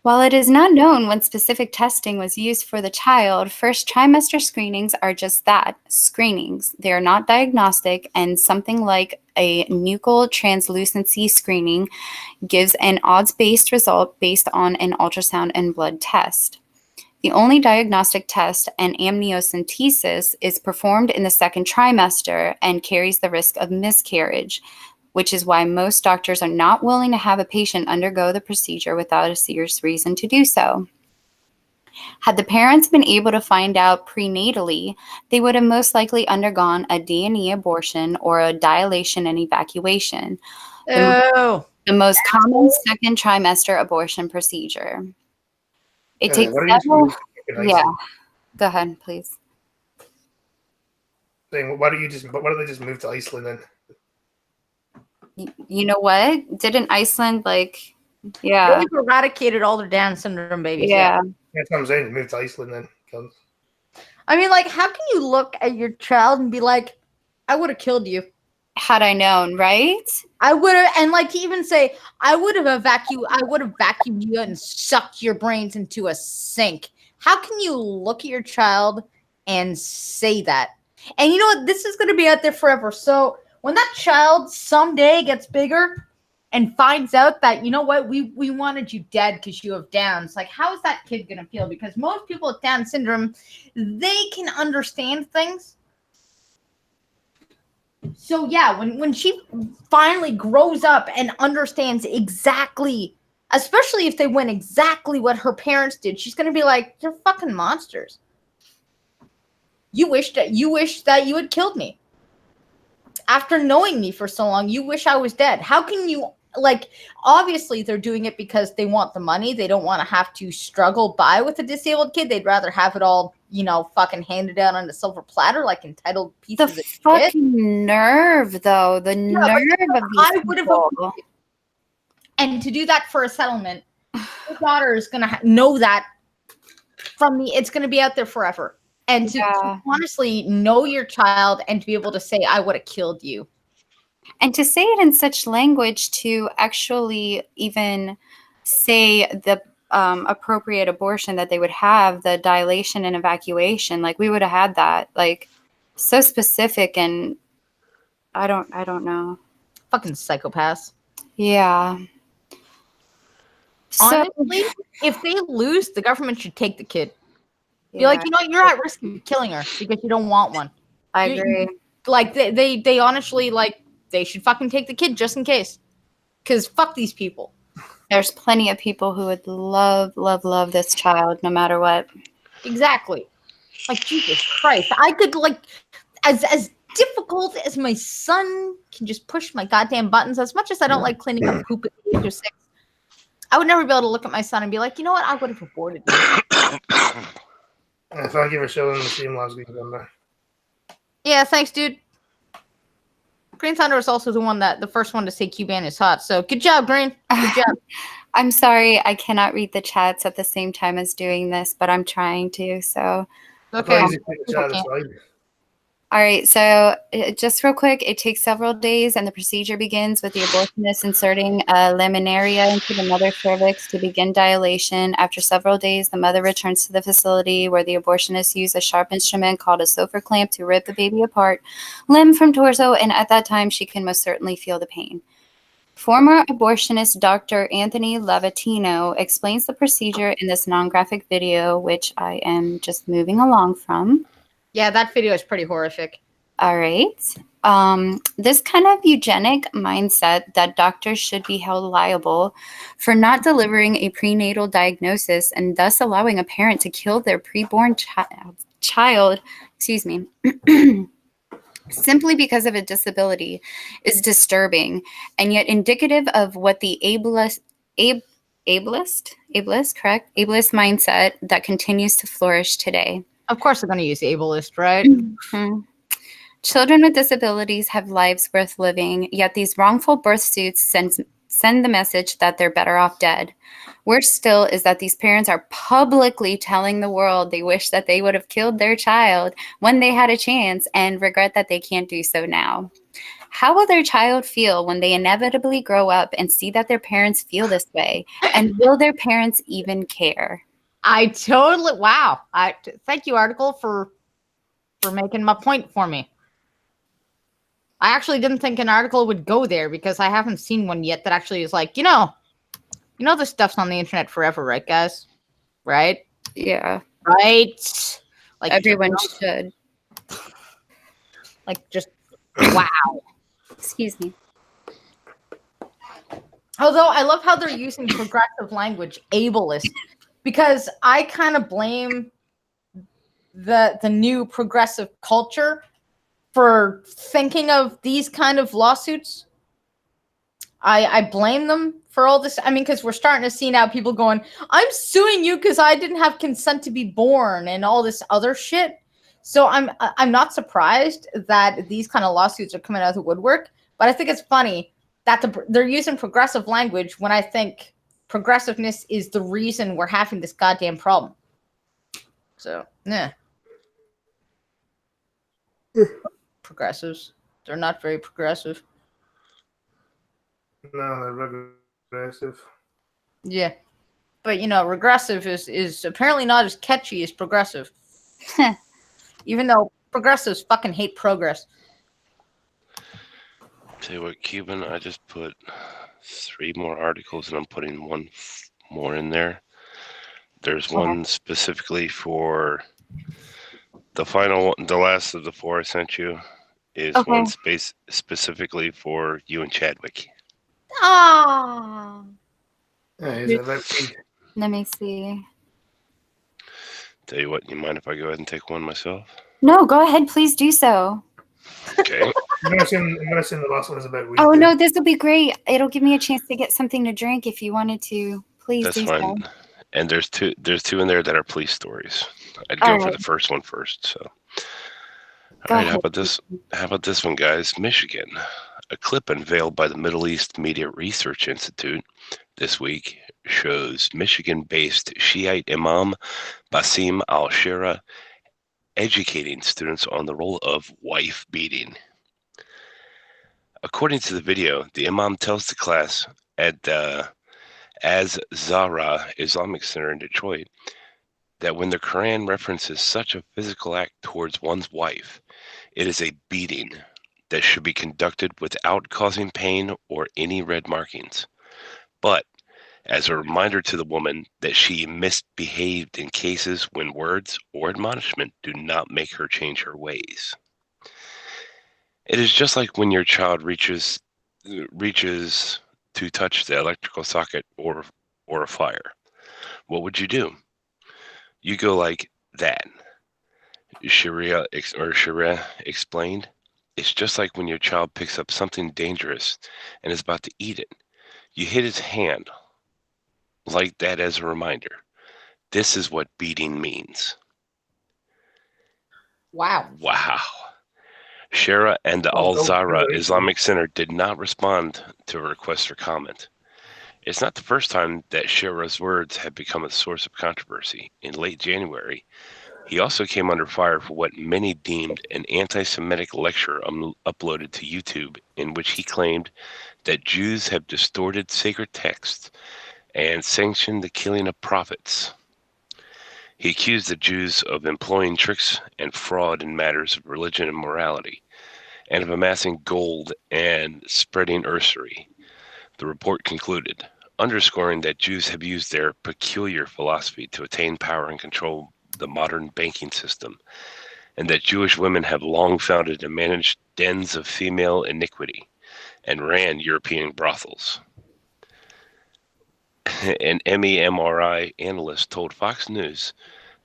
While it is not known when specific testing was used for the child, first trimester screenings are just that, screenings. They are not diagnostic, and something like a nuchal translucency screening gives an odds-based result based on an ultrasound and blood test. The only diagnostic test, an amniocentesis, is performed in the second trimester and carries the risk of miscarriage, which is why most doctors are not willing to have a patient undergo the procedure without a serious reason to do so. Had the parents been able to find out prenatally, they would have most likely undergone a D&E abortion or a dilation and evacuation, the most common second trimester abortion procedure. It takes several... Yeah, go ahead, please. Why don't they just move to Iceland then? You know what? Didn't Iceland They've eradicated all their Down syndrome babies. Yeah. That's what I'm saying. Move to Iceland then. I mean, like, how can you look at your child and be like, I would have killed you? Had I known, right? I would have, and like to even say, I would have vacuumed you and sucked your brains into a sink. How can you look at your child and say that? And you know what? This is going to be out there forever. So when that child someday gets bigger and finds out that, you know what, we wanted you dead because you have Downs, like, how is that kid going to feel? Because most people with Down syndrome, they can understand things. So yeah, when she finally grows up and understands exactly, especially if they went exactly what her parents did, she's going to be like, you're fucking monsters. You wish that you had killed me. After knowing me for so long, you wish I was dead. How can you, like, obviously they're doing it because they want the money. They don't want to have to struggle by with a disabled kid. They'd rather have it all, you know, fucking handed down on a silver platter like entitled pieces of shit. The fucking nerve, though. The nerve of these people. And to do that for a settlement, your daughter is going to know that it's going to be out there forever. And to honestly know your child and to be able to say, I would have killed you. And to say it in such language, to actually even say the appropriate abortion that they would have, the dilation and evacuation, like we would have had that, like so specific, and I don't know. Fucking psychopaths. Yeah. Honestly, if they lose, the government should take the kid. Be like, you know what, you're at risk of killing her because you don't want one. I agree. Like they honestly, like, they should fucking take the kid just in case. Because fuck these people. There's plenty of people who would love this child no matter what. Exactly. Like, Jesus Christ. I could, like, as difficult as my son can just push my goddamn buttons, as much as I don't like cleaning up poop at the age of 6, I would never be able to look at my son and be like, you know what, I would have aborted him. Thank you for showing the stream last week. Yeah, thanks, dude. Green Thunder was also the first one to say Cuban is hot. So good job, Green. Good job. I'm sorry, I cannot read the chats at the same time as doing this, but I'm trying to. So okay. All right, so just real quick, it takes several days and the procedure begins with the abortionist inserting a laminaria into the mother's cervix to begin dilation. After several days, the mother returns to the facility where the abortionist used a sharp instrument called a Sofer clamp to rip the baby apart, limb from torso, and at that time, she can most certainly feel the pain. Former abortionist Dr. Anthony Lavatino explains the procedure in this non-graphic video, which I am just moving along from. Yeah, that video is pretty horrific. All right. This kind of eugenic mindset that doctors should be held liable for not delivering a prenatal diagnosis and thus allowing a parent to kill their preborn child, simply because of a disability is disturbing and yet indicative of what the ableist mindset that continues to flourish today. Of course they're going to use ableist, right? Mm-hmm. Children with disabilities have lives worth living, yet these wrongful birth suits send the message that they're better off dead. Worse still is that these parents are publicly telling the world they wish that they would have killed their child when they had a chance and regret that they can't do so now. How will their child feel when they inevitably grow up and see that their parents feel this way? And will their parents even care? Wow. Thank you, article, for making my point for me. I actually didn't think an article would go there because I haven't seen one yet that actually is like, this stuff's on the internet forever, right, guys? Right? Yeah. Right? Like everyone should. Like just wow. Excuse me. Although I love how they're using progressive language, ableist, because I kind of blame the new progressive culture for thinking of these kind of lawsuits. I blame them for all this. I mean, because we're starting to see now people going, I'm suing you because I didn't have consent to be born and all this other shit. So I'm not surprised that these kind of lawsuits are coming out of the woodwork. But I think it's funny that they're using progressive language when I think progressiveness is the reason we're having this goddamn problem. So, yeah. Progressives. They're not very progressive. No, they're regressive. Yeah. But, regressive is apparently not as catchy as progressive. Even though progressives fucking hate progress. Tell you what, Cuban, I just put 3 more articles and I'm putting 1 more in there. There's one specifically for the final one, the last of the 4 I sent you is one specifically for you and Chadwick. Ah. Is it about Pete? Let me see. Tell you what, you mind if I go ahead and take one myself? No, go ahead. Please do so. Okay. I'm gonna assume the last one is about weed. Oh, no, this will be great. It'll give me a chance to get something to drink if you wanted to. Please That's do fine. so. And there's two in there that are police stories. I'd go for the first one first. So, all right. How about this one, guys? Michigan. A clip unveiled by the Middle East Media Research Institute this week shows Michigan-based Shiite Imam Basim al-Shira educating students on the role of wife beating. According to the video, the Imam tells the class at the Az-Zahra Islamic Center in Detroit that when the Quran references such a physical act towards one's wife, it is a beating that should be conducted without causing pain or any red markings, but as a reminder to the woman that she misbehaved in cases when words or admonishment do not make her change her ways. It is just like when your child reaches to touch the electrical socket or a fire. What would you do? You go like that. Sharia explained. It's just like when your child picks up something dangerous and is about to eat it. You hit his hand like that as a reminder. This is what beating means. Wow. Shera and the Al Zahra right. Islamic Center did not respond to a request for comment. It's not the first time that Shera's words have become a source of controversy. In late January, he also came under fire for what many deemed an anti-Semitic lecture uploaded to YouTube, in which he claimed that Jews have distorted sacred texts and sanctioned the killing of prophets. He accused the Jews of employing tricks and fraud in matters of religion and morality, and of amassing gold and spreading usury. The report concluded, underscoring that Jews have used their peculiar philosophy to attain power and control the modern banking system, and that Jewish women have long founded and managed dens of female iniquity and ran European brothels. An MEMRI analyst told Fox News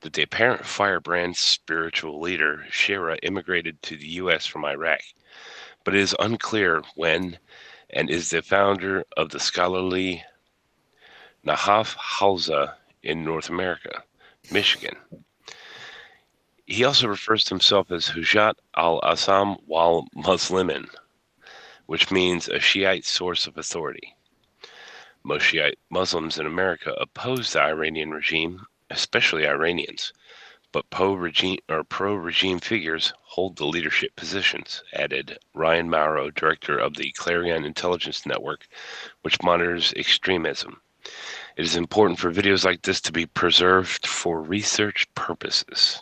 that the apparent firebrand spiritual leader, Shera, immigrated to the U.S. from Iraq, but it is unclear when, and is the founder of the scholarly Nahaf Hausa in North America, Michigan. He also refers to himself as Hujat al-Assam wal Muslimin, which means a Shiite source of authority. Most Shiite Muslims in America oppose the Iranian regime, especially Iranians, but pro-regime figures hold the leadership positions, added Ryan Mauro, director of the Clarion Intelligence Network, which monitors extremism. It is important for videos like this to be preserved for research purposes.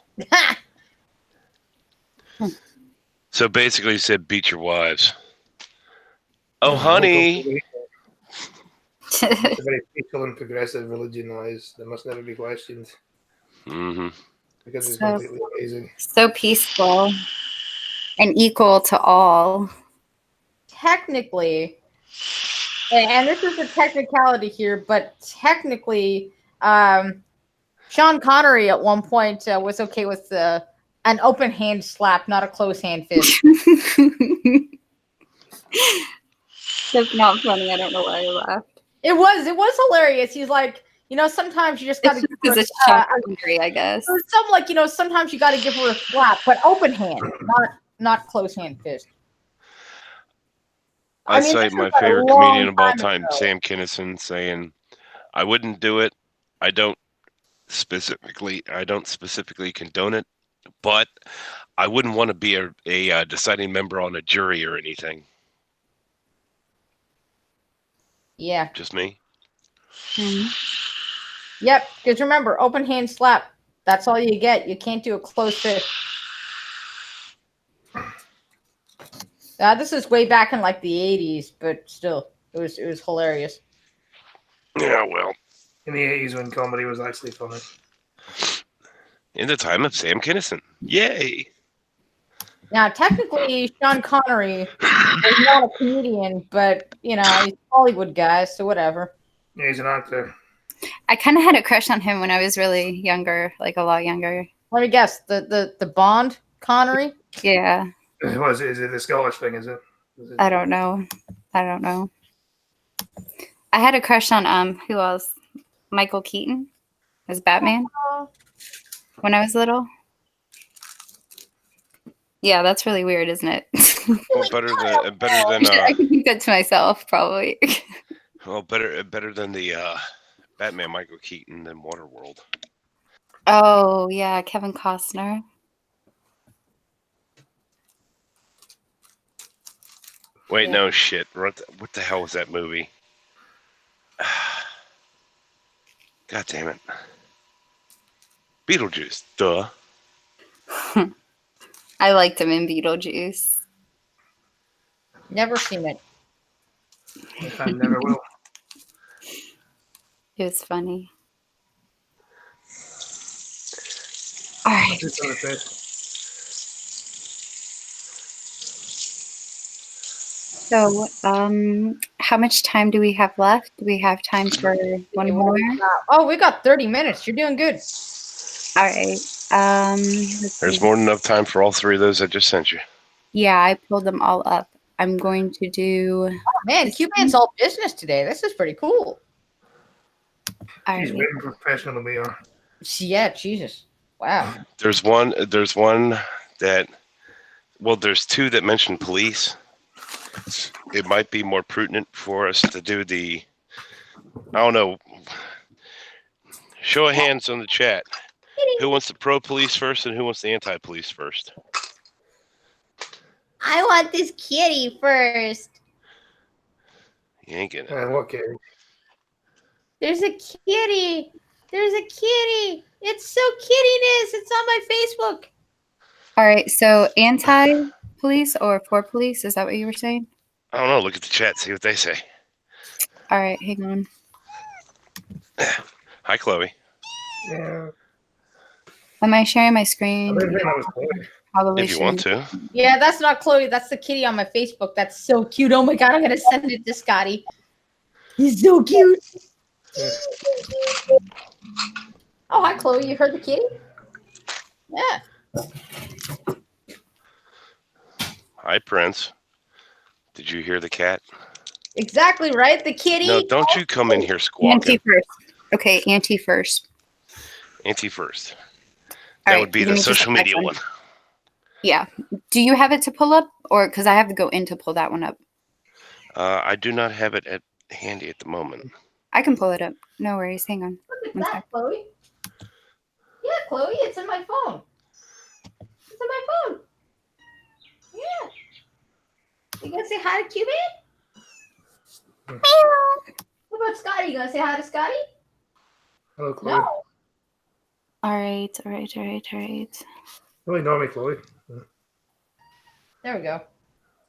So basically, he said, beat your wives. Oh, honey. It's a very peaceful and progressive religion now. That must never be questioned. Mm-hmm. Because it's completely amazing. So peaceful and equal to all. Technically, and this is a technicality here, but technically, Sean Connery at one point was okay with an open hand slap, not a closed hand fist. That's not funny. I don't know why I laughed. It was hilarious. He's like, sometimes you just got to give her hungry, I guess. Some like, sometimes you got to give her a slap, but open hand, not close hand fist. I cite my favorite comedian of all time, Sam Kinison, saying, "I wouldn't do it. I don't specifically condone it, but I wouldn't want to be a deciding member on a jury or anything." Yeah. Just me. Mm-hmm. Yep. Because remember, open hand slap. That's all you get. You can't do a closed fist. This is way back in like the 80s, but still, it was hilarious. Yeah, well. In the 80s when comedy was actually funny. In the time of Sam Kinison. Yay! Now, technically, Sean Connery is not a comedian, but, he's a Hollywood guy, so whatever. Yeah, he's an actor. I kind of had a crush on him when I was really younger, like a lot younger. Let me guess, the Bond Connery? Yeah. Is it the Scottish thing, is it? I don't know. I had a crush on, who else? Michael Keaton as Batman when I was little. Yeah, that's really weird, isn't it? Well, better than I can keep that to myself, probably. Well, better than the Batman Michael Keaton than Waterworld. Oh yeah, Kevin Costner. Wait, no shit. What the hell was that movie? God damn it. Beetlejuice, duh. I liked him in Beetlejuice. Never seen it. I never will. It was funny. All right. So, how much time do we have left? Do we have time for one more? Oh, we got 30 minutes. You're doing good. All right. There's more than enough time for all three of those I just sent you. Yeah, I pulled them all up. I'm going to do... Oh, man, Q-Man's all business today. This is pretty cool. He's way more professional than we are. Yeah, Jesus. Wow. There's one that Well, there's two that mention police. It might be more prudent for us to do the, I don't know, show of hands on the chat. Who wants the pro-police first and who wants the anti-police first? I want this kitty first. You ain't getting it. Okay. There's a kitty. There's a kitty. It's so kittiness. It's on my Facebook. All right. So anti-police or for police? Is that what you were saying? I don't know. Look at the chat. See what they say. All right. Hang on. Hi, Chloe. Yeah. Am I sharing my I screen? didn't think that was Chloe. Probably If you want to. Yeah, that's not Chloe. That's the kitty on my Facebook. That's so cute. Oh my god, I'm gonna send it to Scotty. He's so cute. Oh, hi, Chloe. You heard the kitty? Yeah. Hi, Prince. Did you hear the cat? Exactly right. The kitty. No, don't you come in here Auntie squawking. first. Okay, Auntie first. Auntie first. All That right, would be give the me just a social media second. one. Yeah. Do you have it to pull up, or because I have to go in to pull that one up? I do not have it handy at the moment. I can pull it up. No worries. Hang on. Look at One that, sec. Chloe. Yeah, Chloe. It's in my phone. It's in my phone. Yeah. You gonna say hi to Cupid? What about Scotty? You gonna say hi to Scotty? Hello, Chloe. No. All right. All right. All right. All right. Oh, ignore me, Chloe. There we go.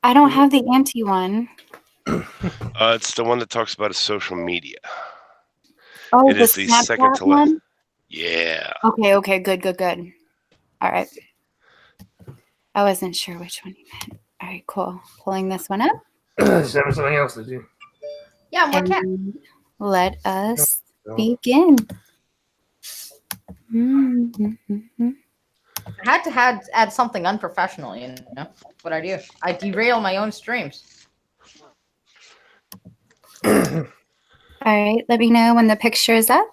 I don't have the Auntie one. It's the one that talks about a social media. Oh, It is the second Snapchat to last. one? Yeah. Okay. Okay. Good. Good. Good. All right. I wasn't sure which one you meant. All right. Cool. Pulling this one up. Send me something else, did you? Yeah, more cat. And let us No. begin. Mm-hmm. I had to add something unprofessional, you know? What I do. I derail my own streams. All right. Let me know when the picture is up.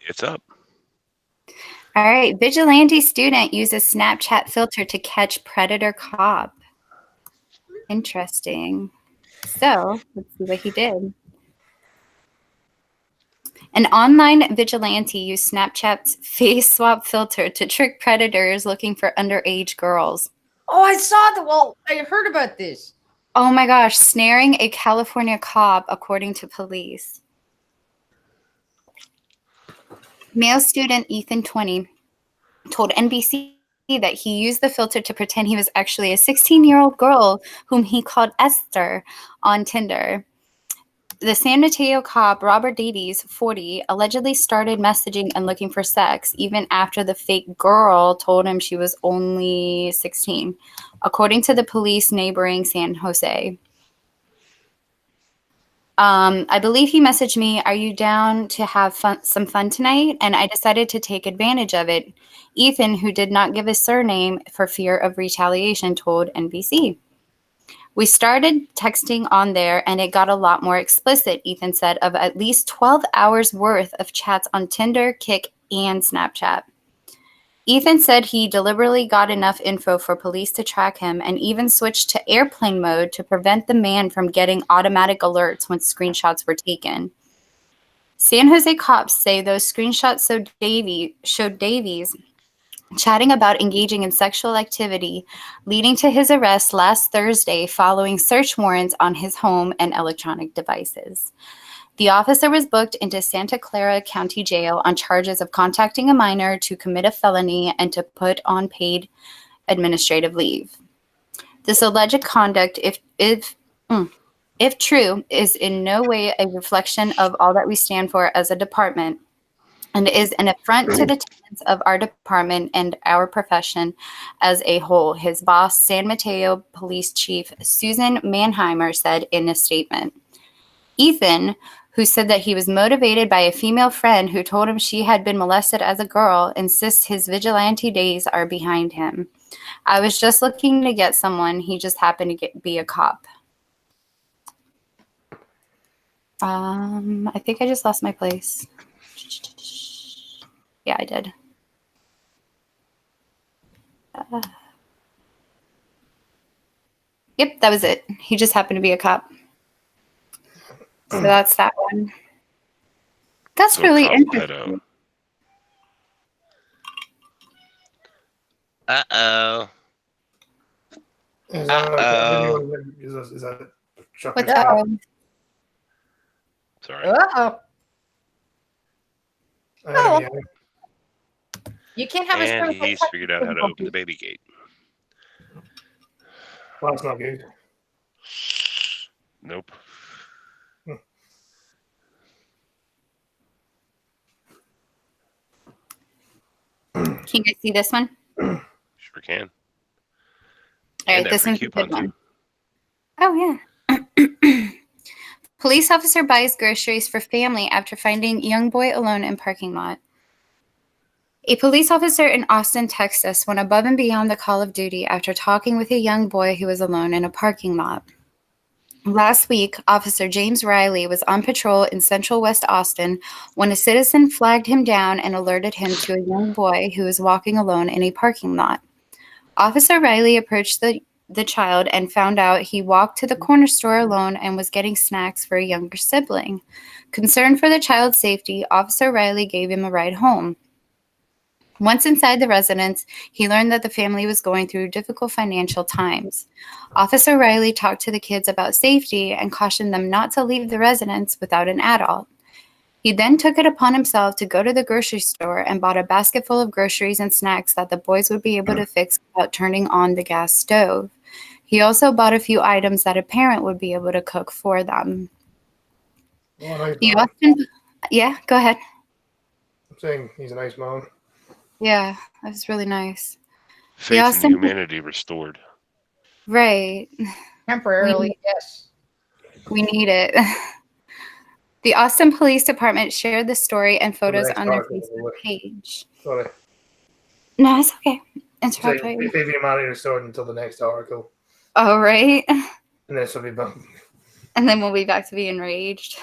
It's up. All right. Vigilante student uses Snapchat filter to catch predator cop. Interesting. So let's see what he did. An online vigilante used Snapchat's face swap filter to trick predators looking for underage girls. Oh, I saw the. Well, I heard about this. Oh my gosh, snaring a California cop, according to police. Male student Ethan, 20, told NBC that he used the filter to pretend he was actually a 16-year-old girl whom he called Esther on Tinder. The San Mateo cop, Robert Davies, 40, allegedly started messaging and looking for sex even after the fake girl told him she was only 16, according to the police neighboring San Jose. I believe he messaged me, "Are you down to have some fun tonight?" And I decided to take advantage of it. Ethan, who did not give his surname for fear of retaliation, told NBC. We started texting on there and it got a lot more explicit, Ethan said, of at least 12 hours worth of chats on Tinder, Kik, and Snapchat. Ethan said he deliberately got enough info for police to track him and even switched to airplane mode to prevent the man from getting automatic alerts when screenshots were taken. San Jose cops say those screenshots showed Davies chatting about engaging in sexual activity, leading to his arrest last Thursday following search warrants on his home and electronic devices. The officer was booked into Santa Clara County Jail on charges of contacting a minor to commit a felony and to put on paid administrative leave. This alleged conduct, if true, is in no way a reflection of all that we stand for as a department, and is an affront to the tenets of our department and our profession as a whole, his boss, San Mateo Police Chief Susan Mannheimer, said in a statement. Ethan, who said that he was motivated by a female friend who told him she had been molested as a girl, insists his vigilante days are behind him. "I was just looking to get someone. He just happened to be a cop." I think I just lost my place. Yeah, I did. Yep, that was it. He just happened to be a cop. So that's that one. That's So really cop interesting. Uh-oh. Is that a cat video? Or is that Chucker's What's cat? Sorry. Uh-oh. Oh. Yeah. You can't have And a he's figured out how to open the baby gate. Well, that's not good. Nope. Can you guys see this one? Sure can. All right, this one's a good one. Oh, yeah. Police officer buys groceries for family after finding young boy alone in parking lot. A police officer in Austin, Texas went above and beyond the call of duty after talking with a young boy who was alone in a parking lot. Last week, Officer James Riley was on patrol in central West Austin when a citizen flagged him down and alerted him to a young boy who was walking alone in a parking lot. Officer Riley approached the child and found out he walked to the corner store alone and was getting snacks for a younger sibling. Concerned for the child's safety, Officer Riley gave him a ride home. Once inside the residence, he learned that the family was going through difficult financial times. Officer Riley talked to the kids about safety and cautioned them not to leave the residence without an adult. He then took it upon himself to go to the grocery store and bought a basket full of groceries and snacks that the boys would be able to fix without turning on the gas stove. He also bought a few items that a parent would be able to cook for them. Yeah, go ahead. I'm saying he's a nice man. Yeah, that was really nice. Faith in humanity restored. Right. Temporarily, yes. We need it. The Austin Police Department shared the story and photos on their Facebook page. Sorry. No, it's okay. Faith in humanity restored until the next article. Oh, right. And then this will be back. And then we'll be back to be enraged.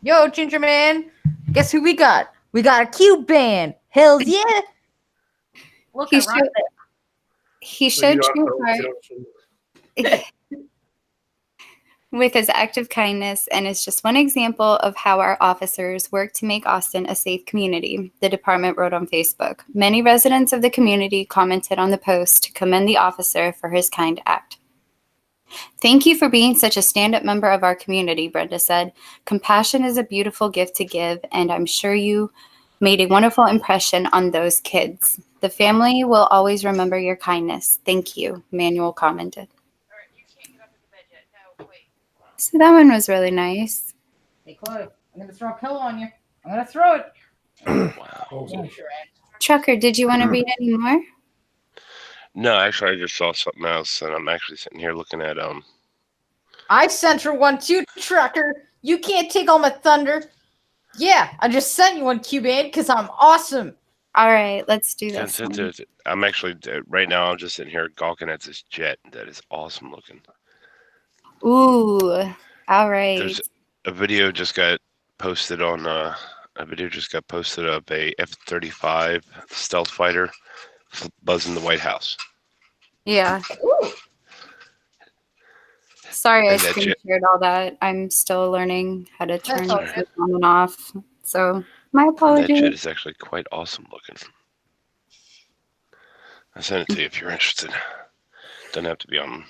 Yo, Ginger Man, guess who we got? We got a Cube band. Hell yeah! Look, he showed true heart with his act of kindness and is just one example of how our officers work to make Austin a safe community, the department wrote on Facebook. Many residents of the community commented on the post to commend the officer for his kind act. Thank you for being such a stand-up member of our community, Brenda said. Compassion is a beautiful gift to give, and I'm sure you made a wonderful impression on those kids. The family will always remember your kindness. Thank you, Manuel commented. All right, you can't get up in the bed yet. No, wait. So that one was really nice. Hey, Chloe, I'm going to throw a pillow on you. I'm going to throw it. Wow. Trucker, did you want to read any more? No, actually, I just saw something else, and I'm actually sitting here looking at I sent her one too, Trucker. You can't take all my thunder. Yeah, I just sent you one, Cuban, because I'm awesome. All right, let's do this. I'm actually right now. I'm just sitting here gawking at this jet that is awesome looking. Ooh, all right. There's a video just got posted on of a F-35 stealth fighter buzzing the White House. Yeah. Ooh. Sorry, I screen shared all that. I'm still learning how to turn it on and off. So my apologies. That jet is actually quite awesome looking. I sent it to you if you're interested. Doesn't have to be on.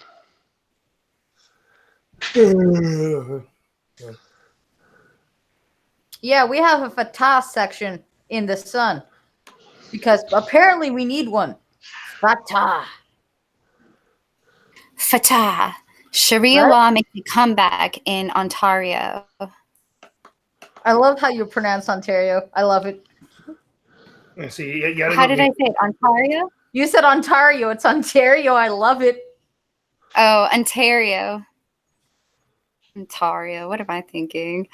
Yeah, we have a Fatah section in the Sun because apparently we need one. Fatah. Sharia law makes a comeback in Ontario. I love how you pronounce Ontario. I love it. See, how did I say it? Ontario? You said Ontario. It's Ontario. I love it. Oh, Ontario. What am I thinking?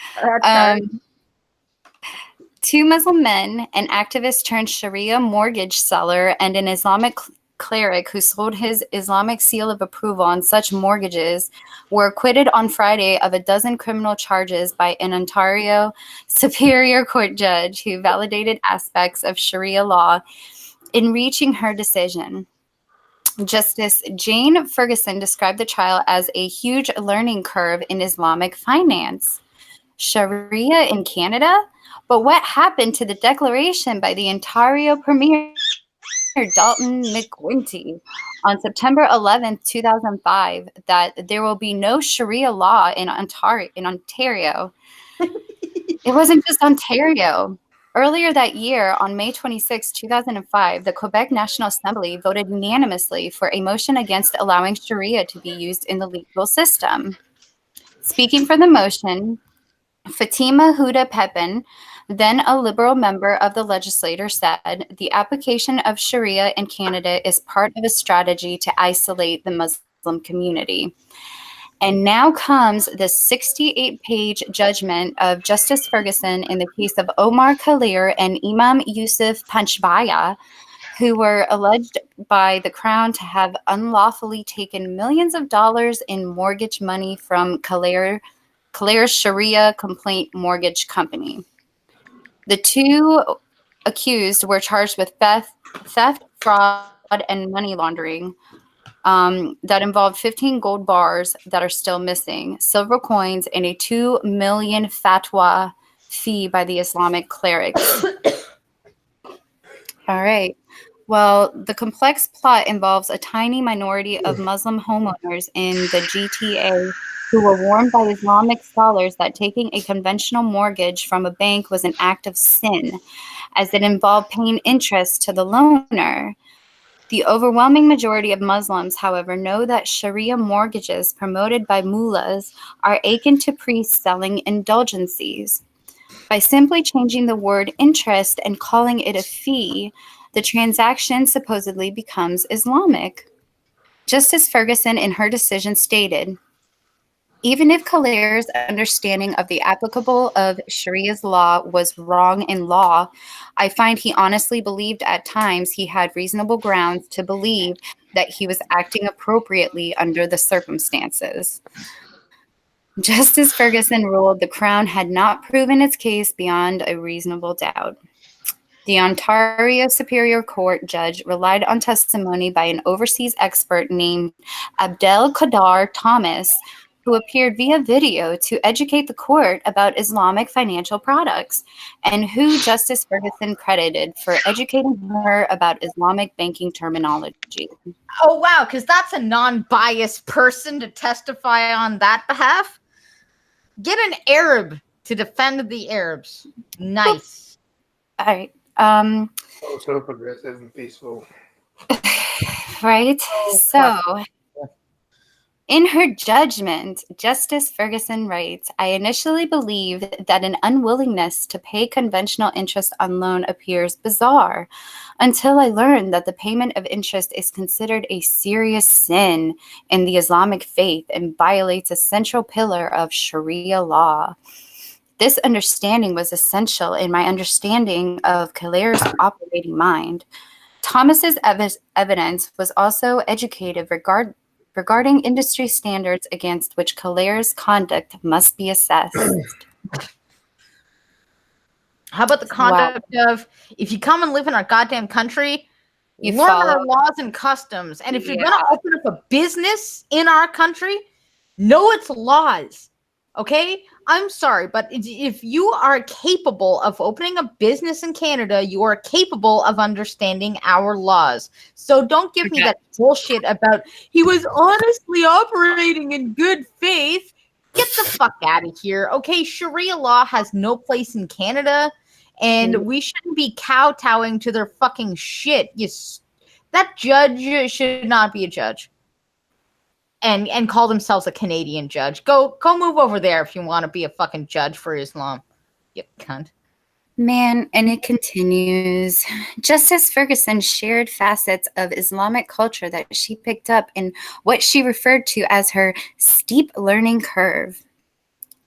Two Muslim men, an activist turned Sharia mortgage seller, and an Islamic cleric who sold his Islamic seal of approval on such mortgages were acquitted on Friday of a dozen criminal charges by an Ontario Superior Court judge who validated aspects of Sharia law in reaching her decision. Justice Jane Ferguson described the trial as a huge learning curve in Islamic finance. Sharia in Canada? But what happened to the declaration by the Ontario Premier Dalton McGuinty on September 11th, 2005, that there will be no Sharia law in Ontario? It wasn't just Ontario. Earlier that year, on May 26, 2005, the Quebec National Assembly voted unanimously for a motion against allowing Sharia to be used in the legal system. Speaking for the motion, Fatima Huda Pepin, then a Liberal member of the legislature, said the application of Sharia in Canada is part of a strategy to isolate the Muslim community. And now comes the 68-page judgment of Justice Ferguson in the case of Omar Khalir and Imam Yusuf Panchbaya, who were alleged by the Crown to have unlawfully taken millions of dollars in mortgage money from Khalir's Sharia complaint mortgage company. The two accused were charged with theft, fraud, and money laundering. That involved 15 gold bars that are still missing, silver coins, and a 2 million fatwa fee by the Islamic clerics. All right. Well, the complex plot involves a tiny minority of Muslim homeowners in the GTA who were warned by Islamic scholars that taking a conventional mortgage from a bank was an act of sin, as it involved paying interest to the loaner. The overwhelming majority of Muslims, however, know that Sharia mortgages promoted by mullahs are akin to priests selling indulgences. By simply changing the word interest and calling it a fee, the transaction supposedly becomes Islamic. Justice Ferguson, in her decision, stated, even if Khalir's understanding of the applicable of Sharia's law was wrong in law, I find he honestly believed at times he had reasonable grounds to believe that he was acting appropriately under the circumstances. Justice Ferguson ruled the Crown had not proven its case beyond a reasonable doubt. The Ontario Superior Court judge relied on testimony by an overseas expert named Abdel Kadar Thomas, who appeared via video to educate the court about Islamic financial products, and who Justice Ferguson credited for educating her about Islamic banking terminology. Oh, wow, because that's a non-biased person to testify on that behalf. Get an Arab to defend the Arabs. Nice. All right. So progressive and peaceful. Right? So, in her judgment, Justice Ferguson writes, I initially believed that an unwillingness to pay conventional interest on loan appears bizarre, until I learned that the payment of interest is considered a serious sin in the Islamic faith and violates a central pillar of Sharia law. This understanding was essential in my understanding of Khalir's operating mind. Thomas's evidence was also educative regarding industry standards against which Khalir's conduct must be assessed. How about the conduct of, if you come and live in our goddamn country, you learn our laws and customs. And if you're going to open up a business in our country, know its laws. Okay? I'm sorry, but if you are capable of opening a business in Canada, you are capable of understanding our laws. So don't give me that bullshit about he was honestly operating in good faith. Get the fuck out of here. Okay, Sharia law has no place in Canada, and we shouldn't be kowtowing to their fucking shit. That judge should not be a judge. And call themselves a Canadian judge. Go move over there if you want to be a fucking judge for Islam. You cunt. Man, and it continues. Justice Ferguson shared facets of Islamic culture that she picked up in what she referred to as her steep learning curve.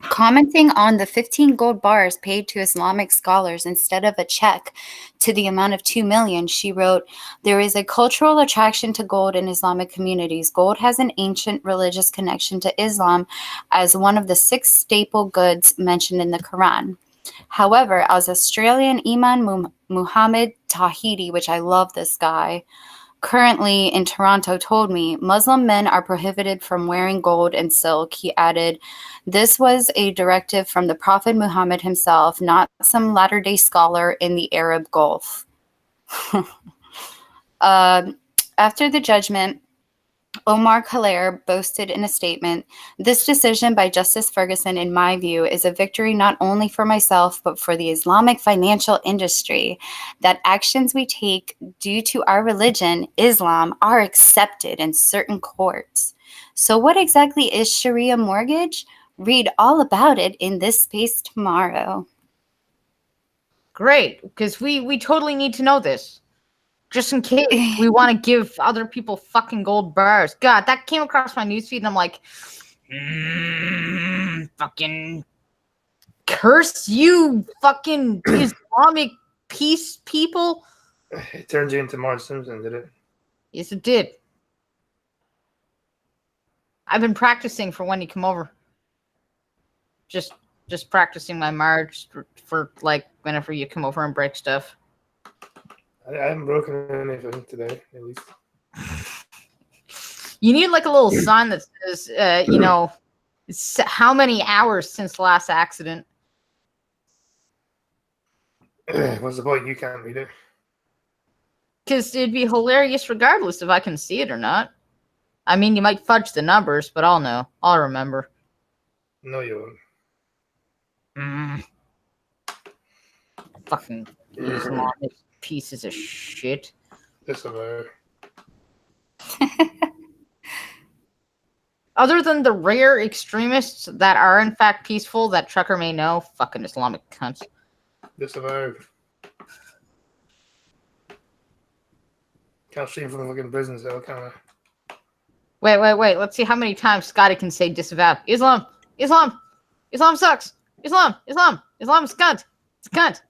Commenting on the 15 gold bars paid to Islamic scholars instead of a check to the amount of 2 million, she wrote, there is a cultural attraction to gold in Islamic communities. Gold has an ancient religious connection to Islam as one of the 6 staple goods mentioned in the Quran. However, as Australian Iman Muhammad Tahidi, which I love this guy, currently in Toronto told me Muslim men are prohibited from wearing gold and silk. He added, this was a directive from the Prophet Muhammad himself, not some latter-day scholar in the Arab Gulf. After the judgment, Omar Khalil boasted in a statement, this decision by Justice Ferguson, in my view, is a victory not only for myself, but for the Islamic financial industry, that actions we take due to our religion, Islam, are accepted in certain courts. So what exactly is Sharia mortgage? Read all about it in this space tomorrow. Great, because we totally need to know this. Just in case we want to give other people fucking gold bars. God, that came across my newsfeed and I'm like, fucking curse you, fucking Islamic peace people. It turned you into Marge Simpson, did it? Yes, it did. I've been practicing for when you come over. Just practicing my Marge for like whenever you come over and break stuff. I haven't broken anything today, at least. You need like a little sign that says, how many hours since the last accident. What's the point? You can't read it. Because it'd be hilarious regardless if I can see it or not. I mean, you might fudge the numbers, but I'll know. I'll remember. No, you won't. Fucking Islamic pieces of shit. Just about. Other than the rare extremists that are in fact peaceful that Trucker may know, fucking Islamic cunts. Just about. Can't stream from the fucking prison cell, can I? Wait. Let's see how many times Scotty can say disavow. Islam sucks. Islam is cunt. It's a cunt.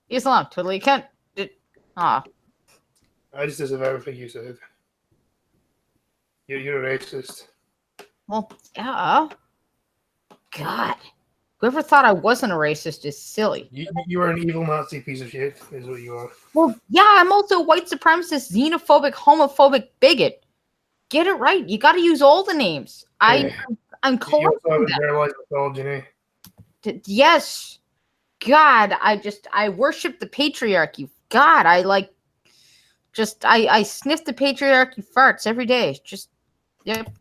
Islam, totally a cunt. I just disavow everything you said. You're a racist. Well, yeah. God. Whoever thought I wasn't a racist is silly. You are an evil Nazi piece of shit, is what you are. Well, yeah, I'm also a white supremacist, xenophobic, homophobic bigot. Get it right. You got to use all the names. I'm collecting them. Yes. God, I worship the patriarchy. God, I sniff the patriarchy farts every day. Yep.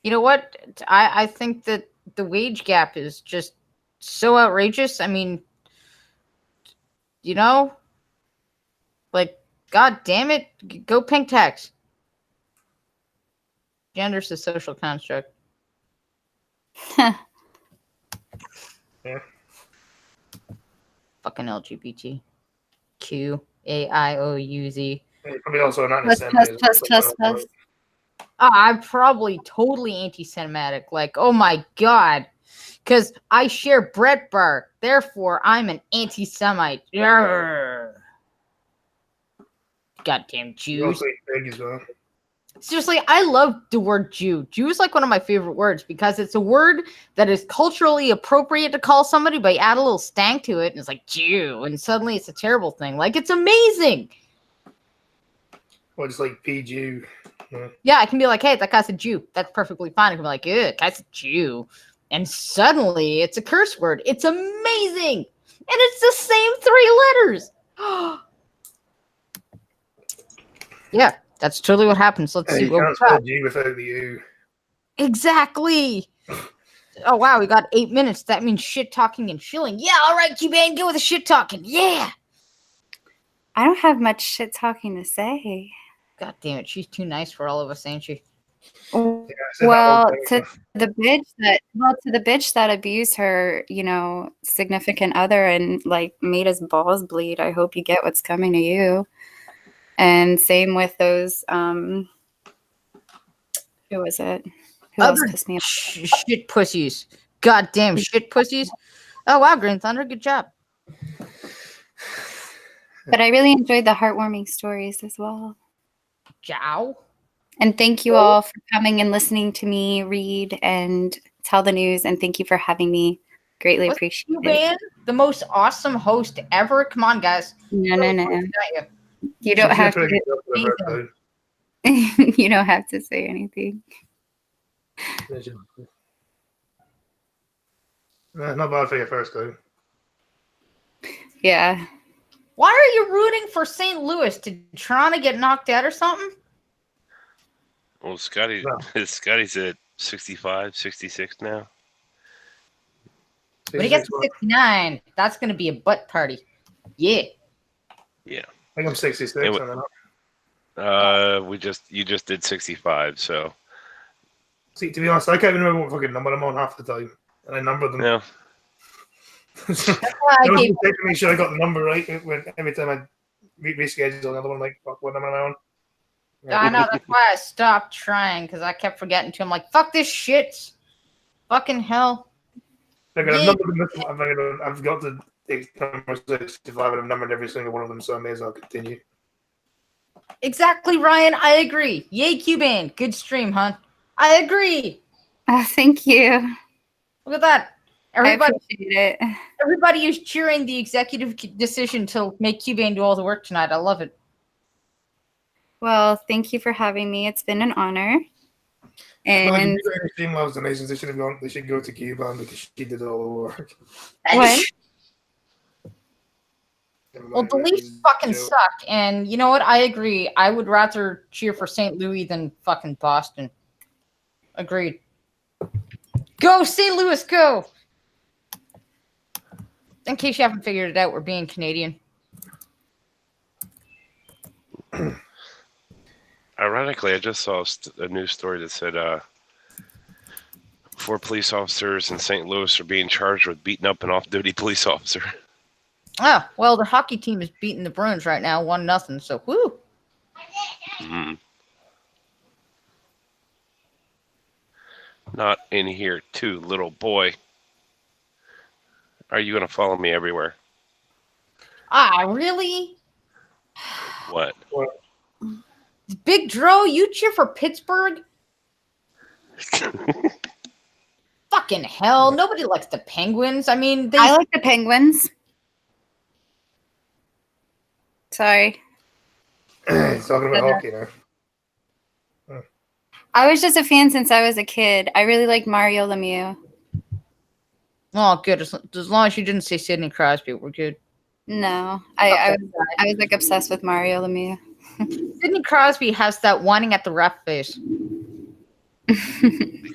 You know what? I think that the wage gap is just so outrageous. I mean, like, God damn it. Go pink tax. Gender's a social construct. Yeah. Fucking LGBT. QAIOUZ. Probably also not plus. I'm probably totally anti-Semitic. Like, oh my God. Because I share Brett Bar. Therefore, I'm an anti-Semite. Yarr. Goddamn Jews. Seriously, I love the word Jew. Jew is like one of my favorite words because it's a word that is culturally appropriate to call somebody, but you add a little stank to it, and it's like Jew, and suddenly it's a terrible thing. Like, it's amazing. Well, it's like PG. Yeah, I can be like, hey, that guy's a Jew. That's perfectly fine. I can be like, that guy's a Jew. And suddenly it's a curse word. It's amazing. And it's the same 3 letters. Yeah, that's totally what happens. Let's see what we got. G without the U. Exactly. Oh, wow, we got 8 minutes. That means shit talking and shilling. Yeah, all right, Q-Man, go with the shit talking. Yeah. I don't have much shit talking to say. God damn it, she's too nice for all of us, ain't she? Well, to the bitch that abused her, significant other and like made his balls bleed. I hope you get what's coming to you. And same with those. Who was it? Who else pissed me off? Shit pussies. Goddamn shit pussies. Oh wow, Green Thunder, good job. But I really enjoyed the heartwarming stories as well. Ciao. And thank you all for coming and listening to me read and tell the news. And thank you for having me. Greatly appreciate it. the most awesome host ever. Come on, guys. No. You don't have to. You don't have to say anything. Not bad for your first time. Yeah. Why are you rooting for St. Louis? Did Toronto get knocked out or something? Well, Scotty's at 65, 66 now. When he gets to 69, that's going to be a butt party. Yeah. Yeah. I think I'm 66. You just did 65, so. See, to be honest, I can't even remember what fucking number I'm on half the time, and I numbered them. Yeah. That's why I gave. To make sure I got the number right when every time I reschedule another one, like, fuck, what number am I on? Yeah. I know, that's why I stopped trying, because I kept forgetting to. I'm like, fuck this shit. Fucking hell. I've got the number 65, and I've numbered every single one of them, so I may as well continue. Exactly, Ryan. I agree. Yay, Cuban. Good stream, huh? I agree. Thank you. Look at that. Everybody, I appreciate it. everybody is cheering the executive decision to make Cuban do all the work tonight. I love it. Well, thank you for having me. It's been an honor. And stream loves donations. They should go to Cuba because she did all the work. What? Well, the Leafs fucking suck, and you know what? I agree. I would rather cheer for St. Louis than fucking Boston. Agreed. Go, St. Louis, go! In case you haven't figured it out, we're being Canadian. Ironically, I just saw a news story that said 4 police officers in St. Louis are being charged with beating up an off-duty police officer. Ah, well, the hockey team is beating the Bruins right now, 1-0. So, whoo! Mm. Not in here, too, little boy. Are you going to follow me everywhere? Ah, really? What? Big Dro, you cheer for Pittsburgh? Fucking hell. Nobody likes the Penguins. I mean, I like the Penguins. Sorry. Talking about hockey now. I was just a fan since I was a kid. I really like Mario Lemieux. Oh, good. As long as you didn't say Sidney Crosby, we're good. No, I was like obsessed with Mario Lemieux. Sidney Crosby has that whining at the ref face.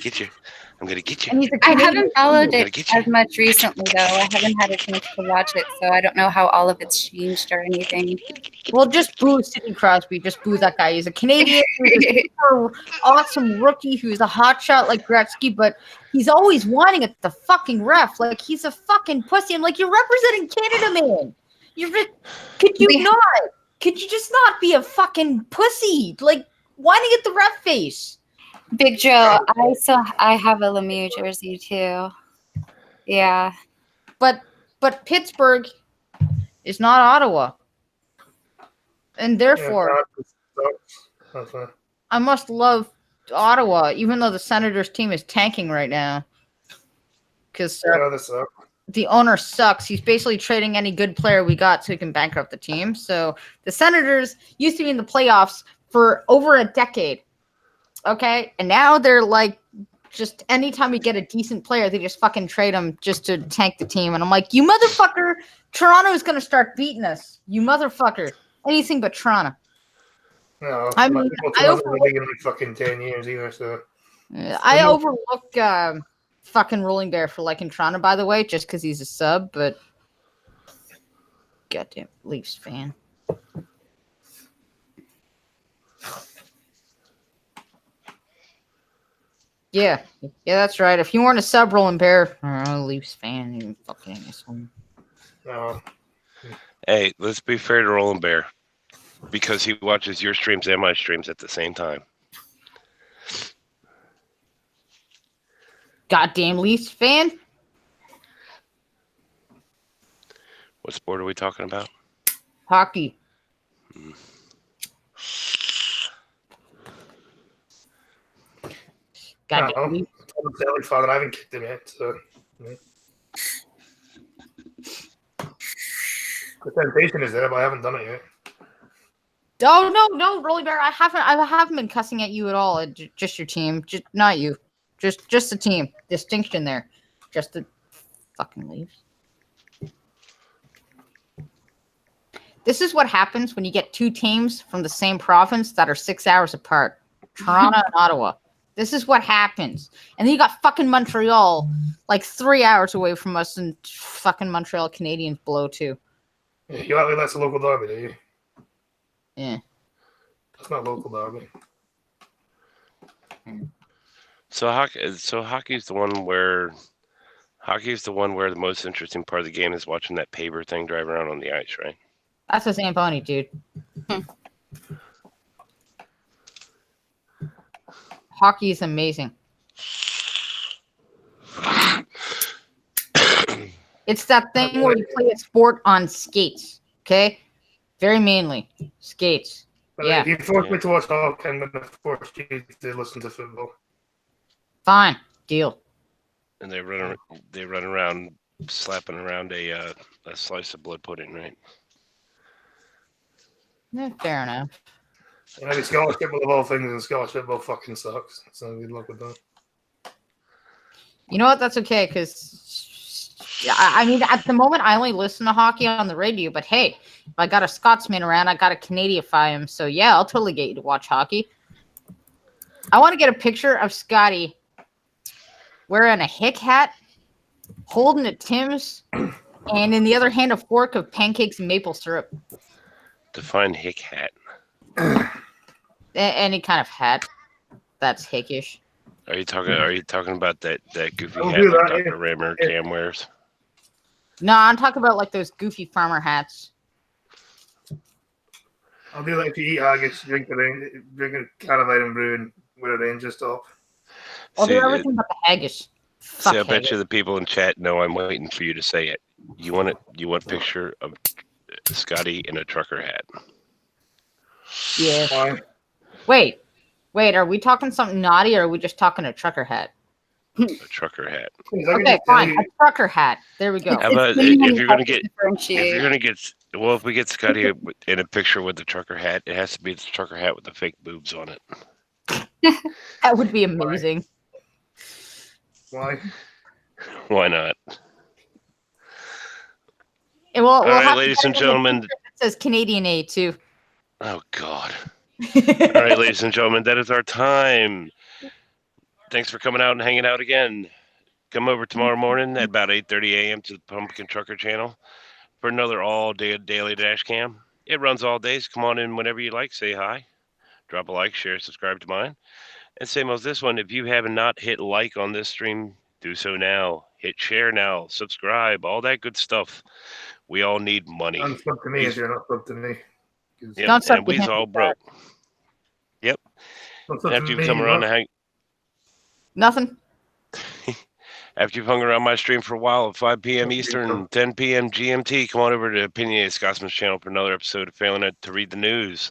Get you. I'm gonna get you. And he's I haven't followed it as much recently, though. I haven't had a chance to watch it, so I don't know how all of it's changed or anything. Well, just boo Sidney Crosby. Just boo that guy. He's a Canadian. He's a super awesome rookie who's a hotshot like Gretzky, but he's always whining at the fucking ref. Like, he's a fucking pussy. I'm like, you're representing Canada, man. Could you just not be a fucking pussy? Like, whining at the ref face. Big Joe, I have a Lemieux jersey too. Yeah. But Pittsburgh is not Ottawa. And therefore I must love Ottawa, even though the Senators team is tanking right now. Because the owner sucks. He's basically trading any good player we got so he can bankrupt the team. So the Senators used to be in the playoffs for over a decade. Okay, and now they're like, just anytime we get a decent player, they just fucking trade them just to tank the team. And I'm like, you motherfucker, Toronto is going to start beating us. You motherfucker. Anything but Toronto. No, I mean, I overlook in like fucking 10 years either, so. I overlook fucking Rolling Bear for liking Toronto, by the way, just because he's a sub, but goddamn Leafs fan. Yeah, that's right. If you weren't a sub Rolling Bear, Leafs fan, you fucking asshole. No. Hey, let's be fair to Roland Bear, because he watches your streams and my streams at the same time. Goddamn Leafs fan. What sport are we talking about? Hockey. Goddamn. I haven't kicked him yet, so. The temptation is there, but I haven't done it yet. Oh no, Rolly Bear, I haven't been cussing at you at all. Just your team, just not you, just the team. Distinction there, just the fucking leaves. This is what happens when you get two teams from the same province that are 6 hours apart. Toronto and Ottawa. This is what happens. And then you got fucking Montreal, like 3 hours away from us, and fucking Montreal Canadiens below too. Yeah, you act like that's a local derby, do you? Yeah. That's not local derby. So hockey's the one where the most interesting part of the game is watching that paver thing drive around on the ice, right? That's the same pony, dude. Hockey is amazing. It's that thing where you play a sport on skates, okay? Very mainly. Skates. But Yeah. if you force me to watch hockey, I'm going to force you to listen to football. Fine. Deal. And they run around slapping around a slice of blood pudding, right? Yeah, fair enough. Maybe Scottish football of all things, and Scottish football fucking sucks. So good luck with that. You know what? That's okay, because I mean, at the moment, I only listen to hockey on the radio. But hey, if I got a Scotsman around, I got to Canadianify him. So yeah, I'll totally get you to watch hockey. I want to get a picture of Scotty wearing a hick hat, holding a Tim's, and in the other hand, a fork of pancakes and maple syrup. Define hick hat. Any kind of hat that's hickish. Are you talking about that goofy I'll hat do like that, Dr. Rammer Cam wears? No, I'm talking about like those goofy farmer hats. I'll do that if you eat haggis, drink a can of iron brew and wear a Rangers top. I'll do everything but the haggis. Fuck I bet haggis. you the people in chat know I'm waiting for you to say it. You want a picture of Scotty in a trucker hat? Yeah. Why? Wait, are we talking something naughty or are we just talking a trucker hat? A trucker hat. Okay, fine. A trucker hat. There we go. How about if we get Scotty in a picture with the trucker hat, it has to be the trucker hat with the fake boobs on it. That would be amazing. Why? Why not? And All right, ladies and gentlemen. It says Canadian A too. Oh, God. All right, ladies and gentlemen, that is our time. Thanks for coming out and hanging out again. Come over tomorrow morning at about 8:30 a.m. to the Pumpkin Trucker channel for another all-day daily dash cam. It runs all days. Come on in whenever you like. Say hi. Drop a like, share, subscribe to mine. And same as this one, if you have not hit like on this stream, do so now. Hit share now. Subscribe. All that good stuff. We all need money. It's up to me if you're not up to me. Yep, and we's all broke. Yep. After you've come around to hang... Nothing. After you've hung around my stream for a while at 5 p.m. Eastern, 10 p.m. GMT, come on over to Opinionated Scotsman's channel for another episode of Failing It to Read the News.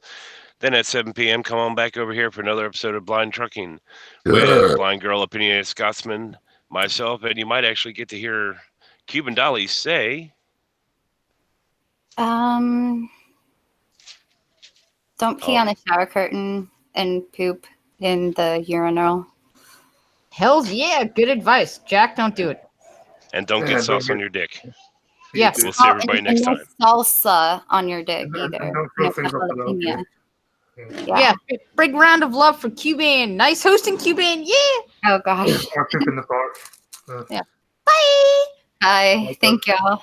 Then at 7 p.m., come on back over here for another episode of Blind Trucking with Blind Girl Opinionated Scotsman, myself, and you might actually get to hear Cuban Dolly say... Don't pee on the shower curtain and poop in the urinal. Hells yeah, good advice. Jack, don't do it. And don't get sauce on your dick. Yes. We'll see everybody next time. No salsa on your dick And either. don't throw things up the Jalapeno. Yeah. Big round of love for Cuban. Nice hosting, Cuban. Yeah. Oh gosh. Or poop in the park. Yeah. Bye. Bye. Thank y'all.